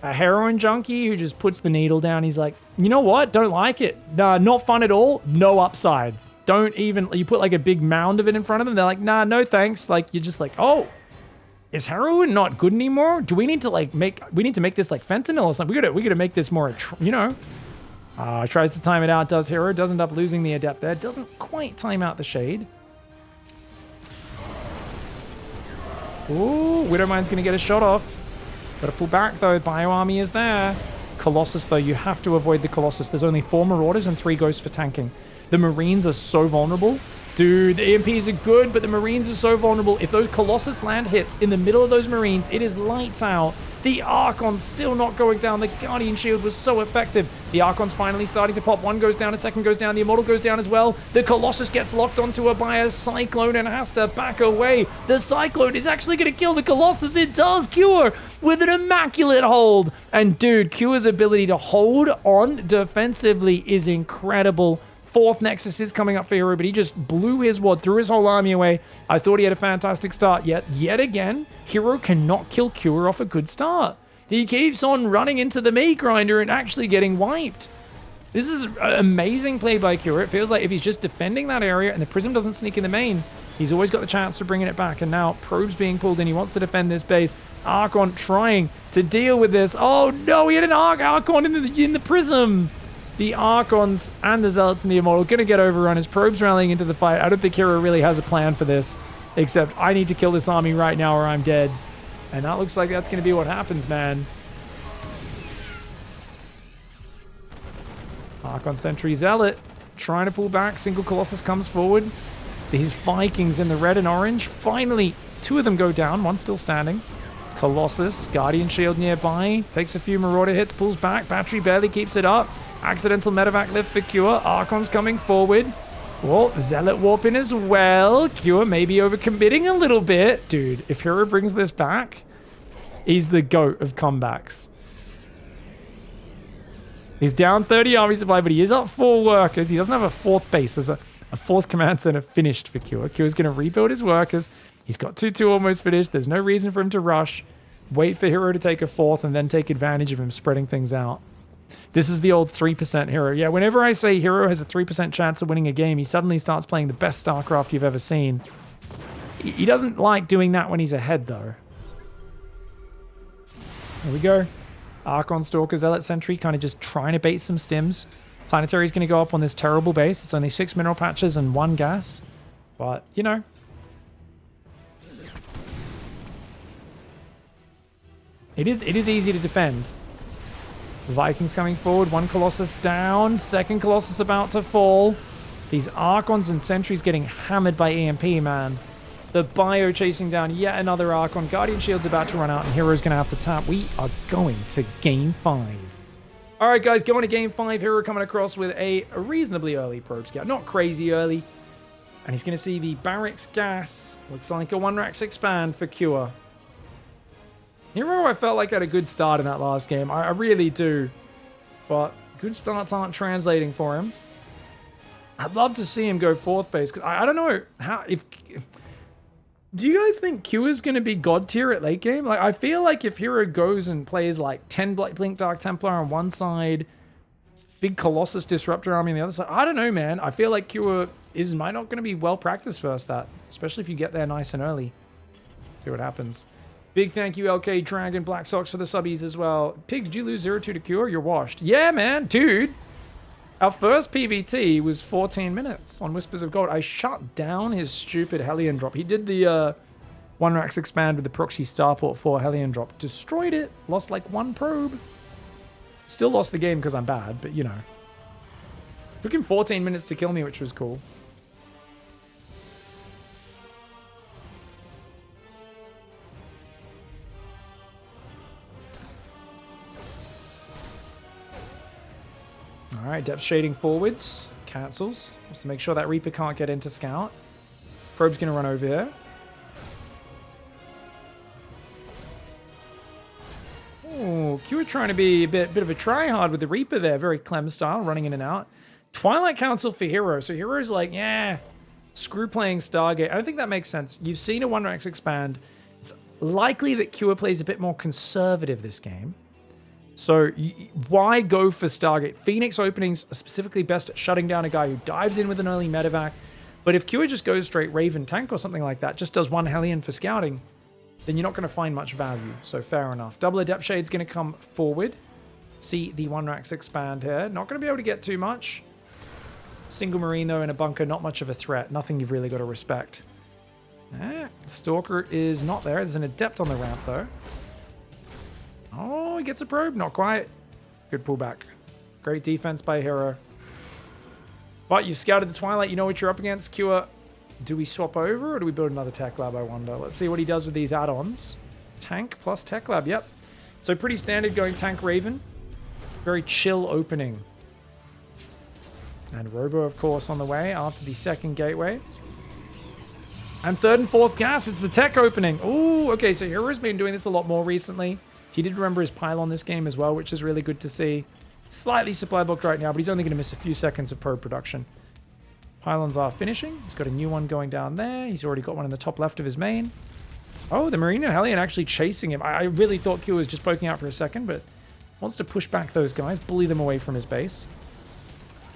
a heroin junkie who just puts the needle down. He's like, you know what? Don't like it. Nah, not fun at all. No upside. Don't even... You put like a big mound of it in front of them. They're like, nah, no thanks. Like, you're just like, oh... Is heroin not good anymore? Do we need to like make this like fentanyl or something? We gotta make this more, you know. Tries to time it out, does Hero. Does end up losing the Adept there. Doesn't quite time out the Shade. Ooh, Widowmine's gonna get a shot off. Gotta pull back though, Bio Army is there. Colossus though, you have to avoid the Colossus. There's only 4 Marauders and 3 Ghosts for tanking. The Marines are so vulnerable. Dude, the EMPs are good, but the Marines are so vulnerable. If those Colossus land hits in the middle of those Marines, it is lights out. The Archon's still not going down. The Guardian Shield was so effective. The Archon's finally starting to pop. One goes down, a second goes down. The Immortal goes down as well. The Colossus gets locked onto her by a Cyclone and has to back away. The Cyclone is actually going to kill the Colossus. It does. Cure with an immaculate hold. And dude, Cure's ability to hold on defensively is incredible. 4th Nexus is coming up for Hero, but he just blew his wad, threw his whole army away. I thought he had a fantastic start, yet again, Hero cannot kill Cure off a good start. He keeps on running into the meat grinder and actually getting wiped. This is an amazing play by Cure. It feels like if he's just defending that area and the Prism doesn't sneak in the main, he's always got the chance of bringing it back. And now Probe's being pulled in. He wants to defend this base. Archon trying to deal with this. Oh no, he had an Archon in the Prism. The Archons and the Zealots and the Immortal going to get overrun as Probe's rallying into the fight. I don't think Hero really has a plan for this, except I need to kill this army right now or I'm dead. And that looks like that's going to be what happens, man. Archon Sentry Zealot trying to pull back. Single Colossus comes forward. These Vikings in the red and orange. Finally, 2 of them go down. One still standing. Colossus, Guardian Shield nearby. Takes a few Marauder hits, pulls back. Battery barely keeps it up. Accidental medevac lift for Cure. Archon's coming forward. Well, Zealot warping as well. Cure maybe overcommitting a little bit. Dude, if Hero brings this back, he's the GOAT of comebacks. He's down 30 army supply, but he is up 4 workers. He doesn't have a 4th base. There's a 4th command center finished for Cure. Cure's going to rebuild his workers. He's got 2-2 almost finished. There's no reason for him to rush. Wait for Hero to take a 4th and then take advantage of him spreading things out. This is the old 3% Hero. Yeah, whenever I say Hero has a 3% chance of winning a game, he suddenly starts playing the best StarCraft you've ever seen. He doesn't like doing that when he's ahead, though. Here we go. Archon, Stalker, Zealot, Sentry, kind of just trying to bait some stims. Planetary's going to go up on this terrible base. It's only 6 mineral patches and 1 gas. But, you know. It is easy to defend. The Vikings coming forward. 1 Colossus down. 2nd Colossus about to fall. These Archons and Sentries getting hammered by EMP, man. The Bio chasing down yet another Archon. Guardian Shield's about to run out, and Hero's going to have to tap. We are going to game 5. All right, guys, going to game 5 here. We're coming across with a reasonably early probe scout. Not crazy early. And he's going to see the barracks gas. Looks like a 1-rax expand for Cure. Hero, I felt like had a good start in that last game. I really do. But good starts aren't translating for him. I'd love to see him go 4th base. Because I don't know how... Do you guys think Q is going to be god tier at late game? Like, I feel like if Hero goes and plays like 10 Blink Dark Templar on one side, big Colossus Disruptor Army on the other side, I don't know, man. I feel like Q might not going to be well practiced versus that, especially if you get there nice and early. See what happens. Big thank you, LK Dragon, Black Sox for the subbies as well. Pig, did you lose 0-2 to Cure? You're washed. Yeah, man, dude. Our first PVT was 14 minutes on Whispers of Gold. I shut down his stupid Hellion drop. He did the 1-rax expand with the proxy starport 4 Hellion drop. Destroyed it. Lost like 1 probe. Still lost the game because I'm bad, but you know. Took him 14 minutes to kill me, which was cool. All right, depth shading forwards. Cancels. Just to make sure that Reaper can't get into Scout. Probe's going to run over here. Oh, Q trying to be a bit of a try-hard with the Reaper there. Very Clem style, running in and out. Twilight Council for Hero. So Hero's like, yeah, screw playing Stargate. I don't think that makes sense. You've seen a 1-rax expand. It's likely that Q plays a bit more conservative this game. So why go for Stargate? Phoenix openings are specifically best at shutting down a guy who dives in with an early medevac. But if Q just goes straight Raven tank or something like that, just does 1 Hellion for scouting, then you're not going to find much value. So fair enough. Double Adept Shade's going to come forward. See the 1-rax expand here. Not going to be able to get too much. Single Marine though in a bunker, not much of a threat. Nothing you've really got to respect. Stalker is not there. There's an Adept on the ramp though. Oh, he gets a probe. Not quite. Good pullback. Great defense by Hero. But you've scouted the Twilight. You know what you're up against. Cure. Do we swap over or do we build another Tech Lab, I wonder? Let's see what he does with these add-ons. Tank plus Tech Lab. Yep. So pretty standard going Tank Raven. Very chill opening. And Robo, of course, on the way after the second gateway. And 3rd and 4th gas. It's the Tech opening. Oh, okay. So Hero's been doing this a lot more recently. He did remember his pylon this game as well, which is really good to see. Slightly supply blocked right now, but he's only going to miss a few seconds of probe production. Pylons are finishing. He's got a new one going down there. He's already got one in the top left of his main. Oh, the Marine and Hellion actually chasing him. I really thought Q was just poking out for a second, but wants to push back those guys, bully them away from his base.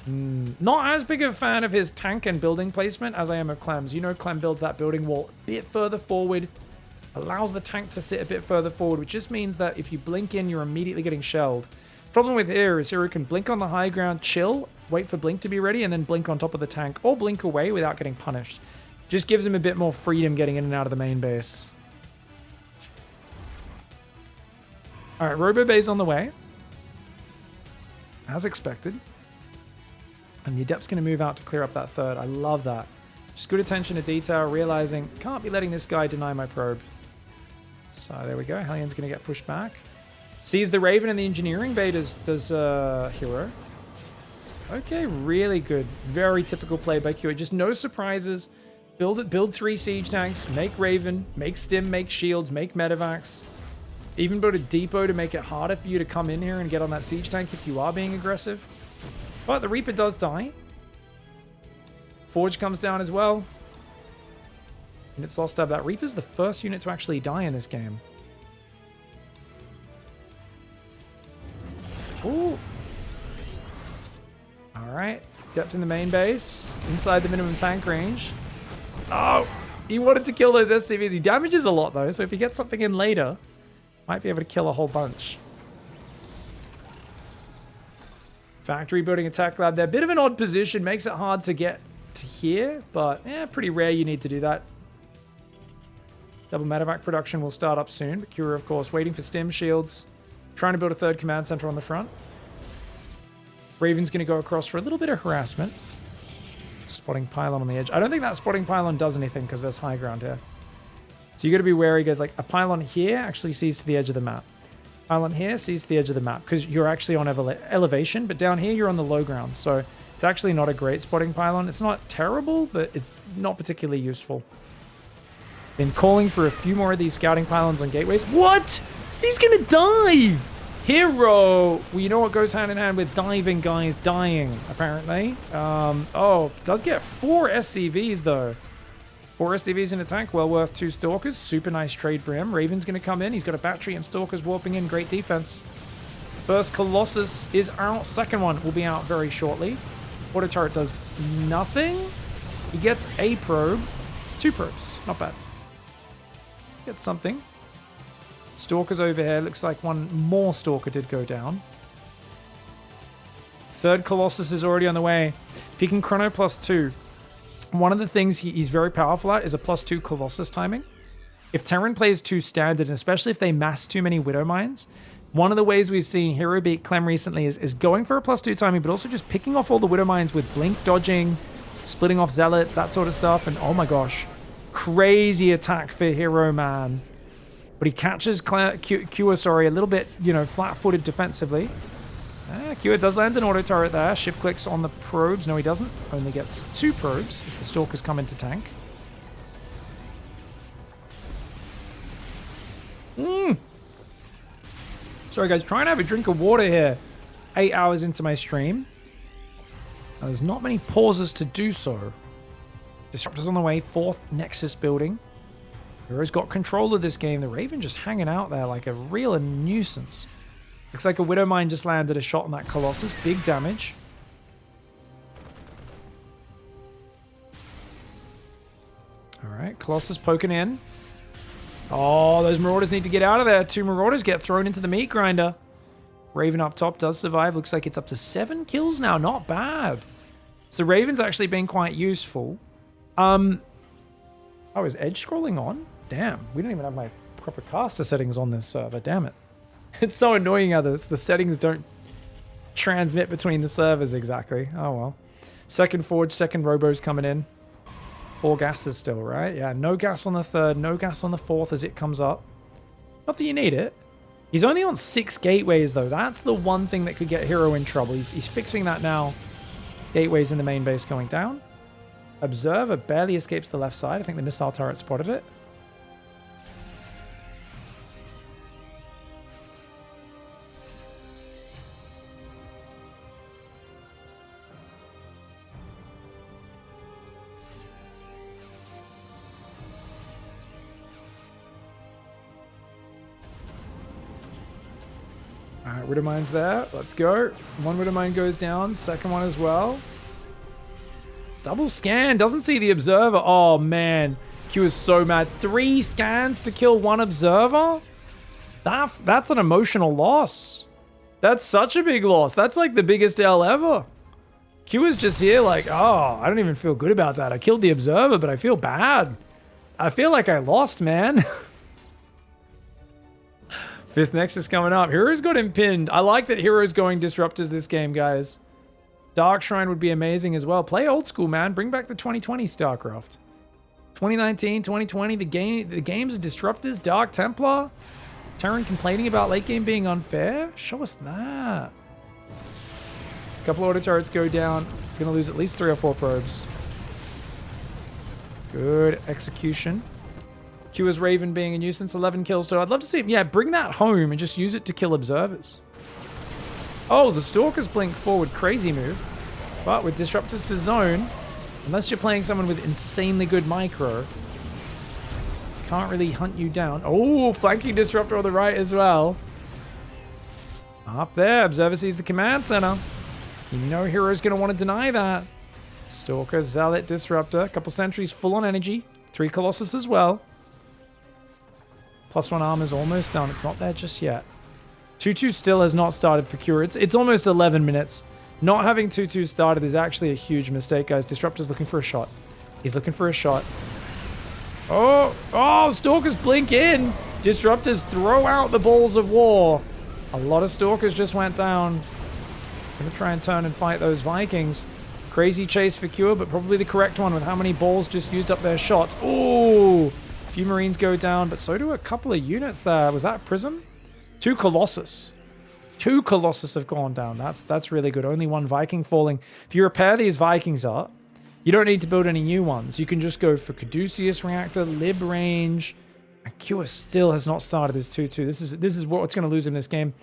Not as big of a fan of his tank and building placement as I am of Clem's. You know Clem builds that building wall a bit further forward. Allows the tank to sit a bit further forward, which just means that if you blink in, you're immediately getting shelled. Problem with here is Hero can blink on the high ground, chill, wait for blink to be ready, and then blink on top of the tank, or blink away without getting punished. Just gives him a bit more freedom getting in and out of the main base. All right, Robo Bay's on the way. As expected. And the Adept's going to move out to clear up that 3rd. I love that. Just good attention to detail, realizing can't be letting this guy deny my probe. So there we go. Hellion's going to get pushed back. Sees the Raven and the Engineering Bay does Hero. Okay, really good. Very typical play by Q. Just no surprises. Build 3 siege tanks. Make Raven. Make Stim. Make shields. Make medevacs. Even build a depot to make it harder for you to come in here and get on that siege tank if you are being aggressive. But the Reaper does die. Forge comes down as well. Units lost out. That Reaper's the first unit to actually die in this game. Ooh. Alright. Depth in the main base. Inside the minimum tank range. Oh! He wanted to kill those SCVs. He damages a lot though, so if he gets something in later, might be able to kill a whole bunch. Factory building a Tech Lab there. Bit of an odd position. Makes it hard to get to here, but pretty rare you need to do that. Double medevac production will start up soon, but Cura, of course, waiting for stim shields. Trying to build a 3rd command center on the front. Raven's going to go across for a little bit of harassment. Spotting pylon on the edge. I don't think that spotting pylon does anything because there's high ground here. So you got to be wary, guys. Like a pylon here actually sees to the edge of the map. Pylon here sees the edge of the map because you're actually on elevation, but down here you're on the low ground. So it's actually not a great spotting pylon. It's not terrible, but it's not particularly useful. Been calling for a few more of these scouting pylons on gateways. What? He's gonna dive! Hero! Well, you know what goes hand in hand with diving, guys? Dying, apparently. Oh, does get 4 SCVs, though. 4 SCVs in a tank, well worth 2 Stalkers. Super nice trade for him. Raven's going to come in. He's got a battery and Stalkers warping in. Great defense. First Colossus is out. Second one will be out very shortly. Auto turret does nothing. He gets a probe. 2 probes. Not bad. Gets something. Stalkers over here. Looks like one more Stalker did go down. Third Colossus is already on the way. If he can chrono +2. One of the things he's very powerful at is a +2 Colossus timing. If Terran plays too standard, and especially if they mass too many Widow Mines, one of the ways we've seen Hero beat Clem recently is going for a +2 timing, but also just picking off all the Widow Mines with Blink dodging, splitting off Zealots, that sort of stuff. And oh my gosh, crazy attack for Hero, man. But he catches Kua, a little bit, flat-footed defensively. Kua does land an auto turret there. Shift clicks on the probes. No, he doesn't. Only gets 2 probes as the Stalkers come into tank. Sorry, guys. Trying to have a drink of water here. 8 hours into my stream. Now, there's not many pauses to do so. Disruptors on the way. 4th Nexus building. Hero's got control of this game. The Raven just hanging out there like a real nuisance. Looks like a Widow Mine just landed a shot on that Colossus. Big damage. Alright, Colossus poking in. Oh, those Marauders need to get out of there. 2 Marauders get thrown into the meat grinder. Raven up top does survive. Looks like it's up to 7 kills now. Not bad. So Raven's actually been quite useful. Oh, is edge scrolling on? Damn, we don't even have my proper caster settings on this server. Damn it. It's so annoying how the settings don't transmit between the servers exactly. Oh well. Second Forge, second Robo's coming in. 4 gases still, right? Yeah, no gas on the 3rd, no gas on the 4th as it comes up. Not that you need it. He's only on 6 gateways though. That's the one thing that could get Hero in trouble. He's fixing that now. Gateways in the main base going down. Observer barely escapes the left side. I think the missile turret spotted it. Alright, Widow Mine's there. Let's go. One Widow Mine goes down. Second one as well. Double scan. Doesn't see the Observer. Oh, man. Q is so mad. 3 scans to kill 1 Observer? That's an emotional loss. That's such a big loss. That's like the biggest L ever. Q is just here like, oh, I don't even feel good about that. I killed the Observer, but I feel bad. I feel like I lost, man. 5th Nexus coming up. Hero's got him pinned. I like that Hero's going Disruptors this game, guys. Dark Shrine would be amazing as well. Play old school, man. Bring back the 2020 StarCraft. 2019, 2020, the game's Disruptors, Dark Templar. Terran complaining about late game being unfair? Show us that. A couple auto turrets go down. Gonna lose at least 3 or 4 probes. Good execution. Q is Raven being a nuisance, 11 kills. So I'd love to see him. Yeah, bring that home and just use it to kill Observers. Oh, the Stalkers blink forward. Crazy move. But with Disruptors to zone, unless you're playing someone with insanely good micro, can't really hunt you down. Oh, flanking Disruptor on the right as well. Up there, Observer sees the command center. You know Hero's going to want to deny that. Stalker, Zealot, Disruptor. A couple sentries full on energy. 3 Colossus as well. +1 armor's almost done. It's not there just yet. 2-2 still has not started for Cure. It's almost 11 minutes. Not having 2-2 started is actually a huge mistake, guys. Disruptor's looking for a shot. He's looking for a shot. Oh, Stalkers blink in. Disruptors throw out the balls of war. A lot of Stalkers just went down. Gonna try and turn and fight those Vikings. Crazy chase for Cure, but probably the correct one with how many balls just used up their shots. Ooh, a few Marines go down, but so do a couple of units there. Was that Prism? 2 Colossus. 2 Colossus have gone down. That's really good. Only 1 Viking falling. If you repair these Vikings up, you don't need to build any new ones. You can just go for Caduceus Reactor, Lib Range, and Kua still has not started his 2-2. This is what's going to lose him this game.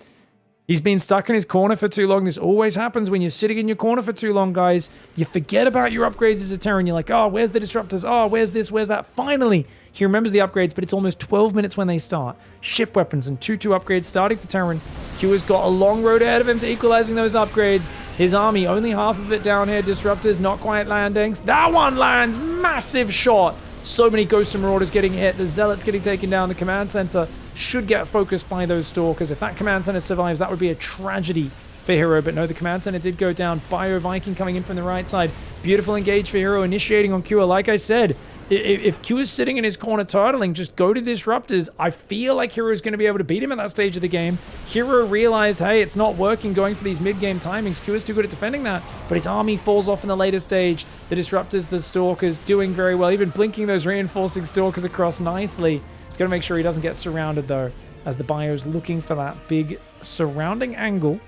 He's been stuck in his corner for too long. This always happens when you're sitting in your corner for too long, guys. You forget about your upgrades as a Terran. You're like, oh, where's the disruptors? Oh, where's this? Where's that? Finally, he remembers the upgrades, but it's almost 12 minutes when they start. Ship weapons and 2-2 upgrades starting for Terran. Kua's got a long road ahead of him to equalizing those upgrades. His army, only half of it down here. Disruptors not quite landing. That one lands. Massive shot. So many Ghosts and Marauders getting hit. The Zealots getting taken down. The command center should get focused by those Stalkers. If that command center survives, that would be a tragedy for Hero. But no, the command center did go down. Bio Viking coming in from the right side. Beautiful engage for Hero, initiating on Kua. Like I said, if Kua's sitting in his corner turtling, just go to Disruptors. I feel like Hero is going to be able to beat him at that stage of the game. Hero realized, hey, it's not working going for these mid-game timings. Kua's too good at defending that, but his army falls off in the later stage. The Disruptors, the Stalkers, doing very well. Even blinking those reinforcing Stalkers across nicely. He's got to make sure he doesn't get surrounded, though, as the Bio's looking for that big surrounding angle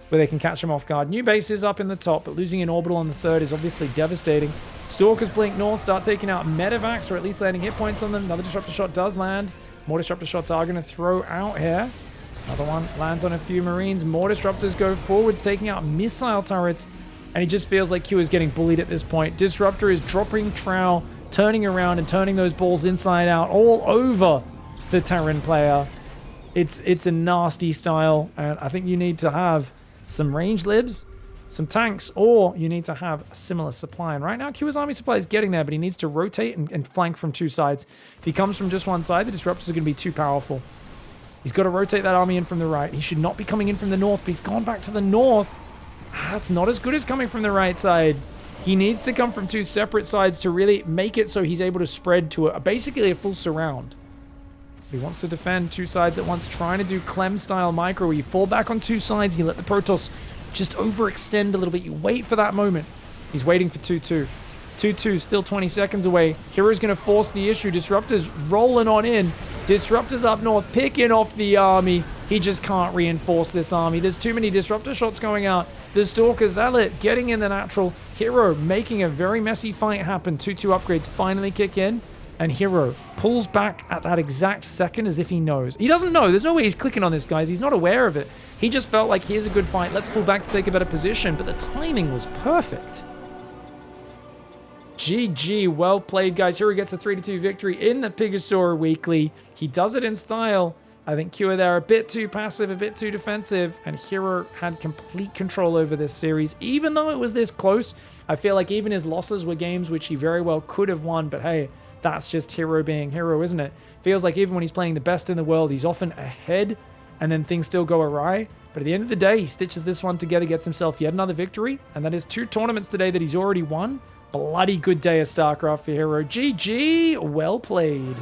where they can catch him off guard. New base is up in the top, but losing an orbital on the third is obviously devastating. Stalkers blink north, start taking out medevacs, or at least landing hit points on them. Another disruptor shot does land. More disruptor shots are going to throw out here. Another one lands on a few Marines. More disruptors go forwards, taking out missile turrets. And he just feels like Q is getting bullied at this point. Disruptor is dropping trowel, turning around and turning those balls inside out all over the Terran player. It's a nasty style, and I think you need to have some range libs, some tanks, or you need to have a similar supply. And right now, Kua's army supply is getting there, but he needs to rotate and flank from 2 sides. If he comes from just one side, the disruptors are going to be too powerful. He's got to rotate that army in from the right. He should not be coming in from the north, but he's gone back to the north. That's not as good as coming from the right side. He needs to come from 2 separate sides to really make it so he's able to spread to basically a full surround. He wants to defend 2 sides at once, trying to do Clem-style micro, where you fall back on 2 sides, you let the Protoss just overextend a little bit. You wait for that moment. He's waiting for 2-2. 2-2, still 20 seconds away. Hero's going to force the issue. Disruptors rolling on in. Disruptors up north, picking off the army. He just can't reinforce this army. There's too many disruptor shots going out. The Stalker Zealot getting in the natural. Hero making a very messy fight happen. 2-2 upgrades finally kick in. And Hero pulls back at that exact second as if he knows. He doesn't know. There's no way he's clicking on this, guys. He's not aware of it. He just felt like, here's a good fight. Let's pull back to take a better position. But the timing was perfect. GG. Well played, guys. Hero gets a 3-2 victory in the Pigstarcraft Weekly. He does it in style. I think Kua there a bit too passive, a bit too defensive, and Hero had complete control over this series. Even though it was this close, I feel like even his losses were games which he very well could have won, but hey, that's just Hero being Hero, isn't it? Feels like even when he's playing the best in the world, he's often ahead, and then things still go awry. But at the end of the day, he stitches this one together, gets himself yet another victory, and that is 2 tournaments today that he's already won. Bloody good day of StarCraft for Hero. GG, well played.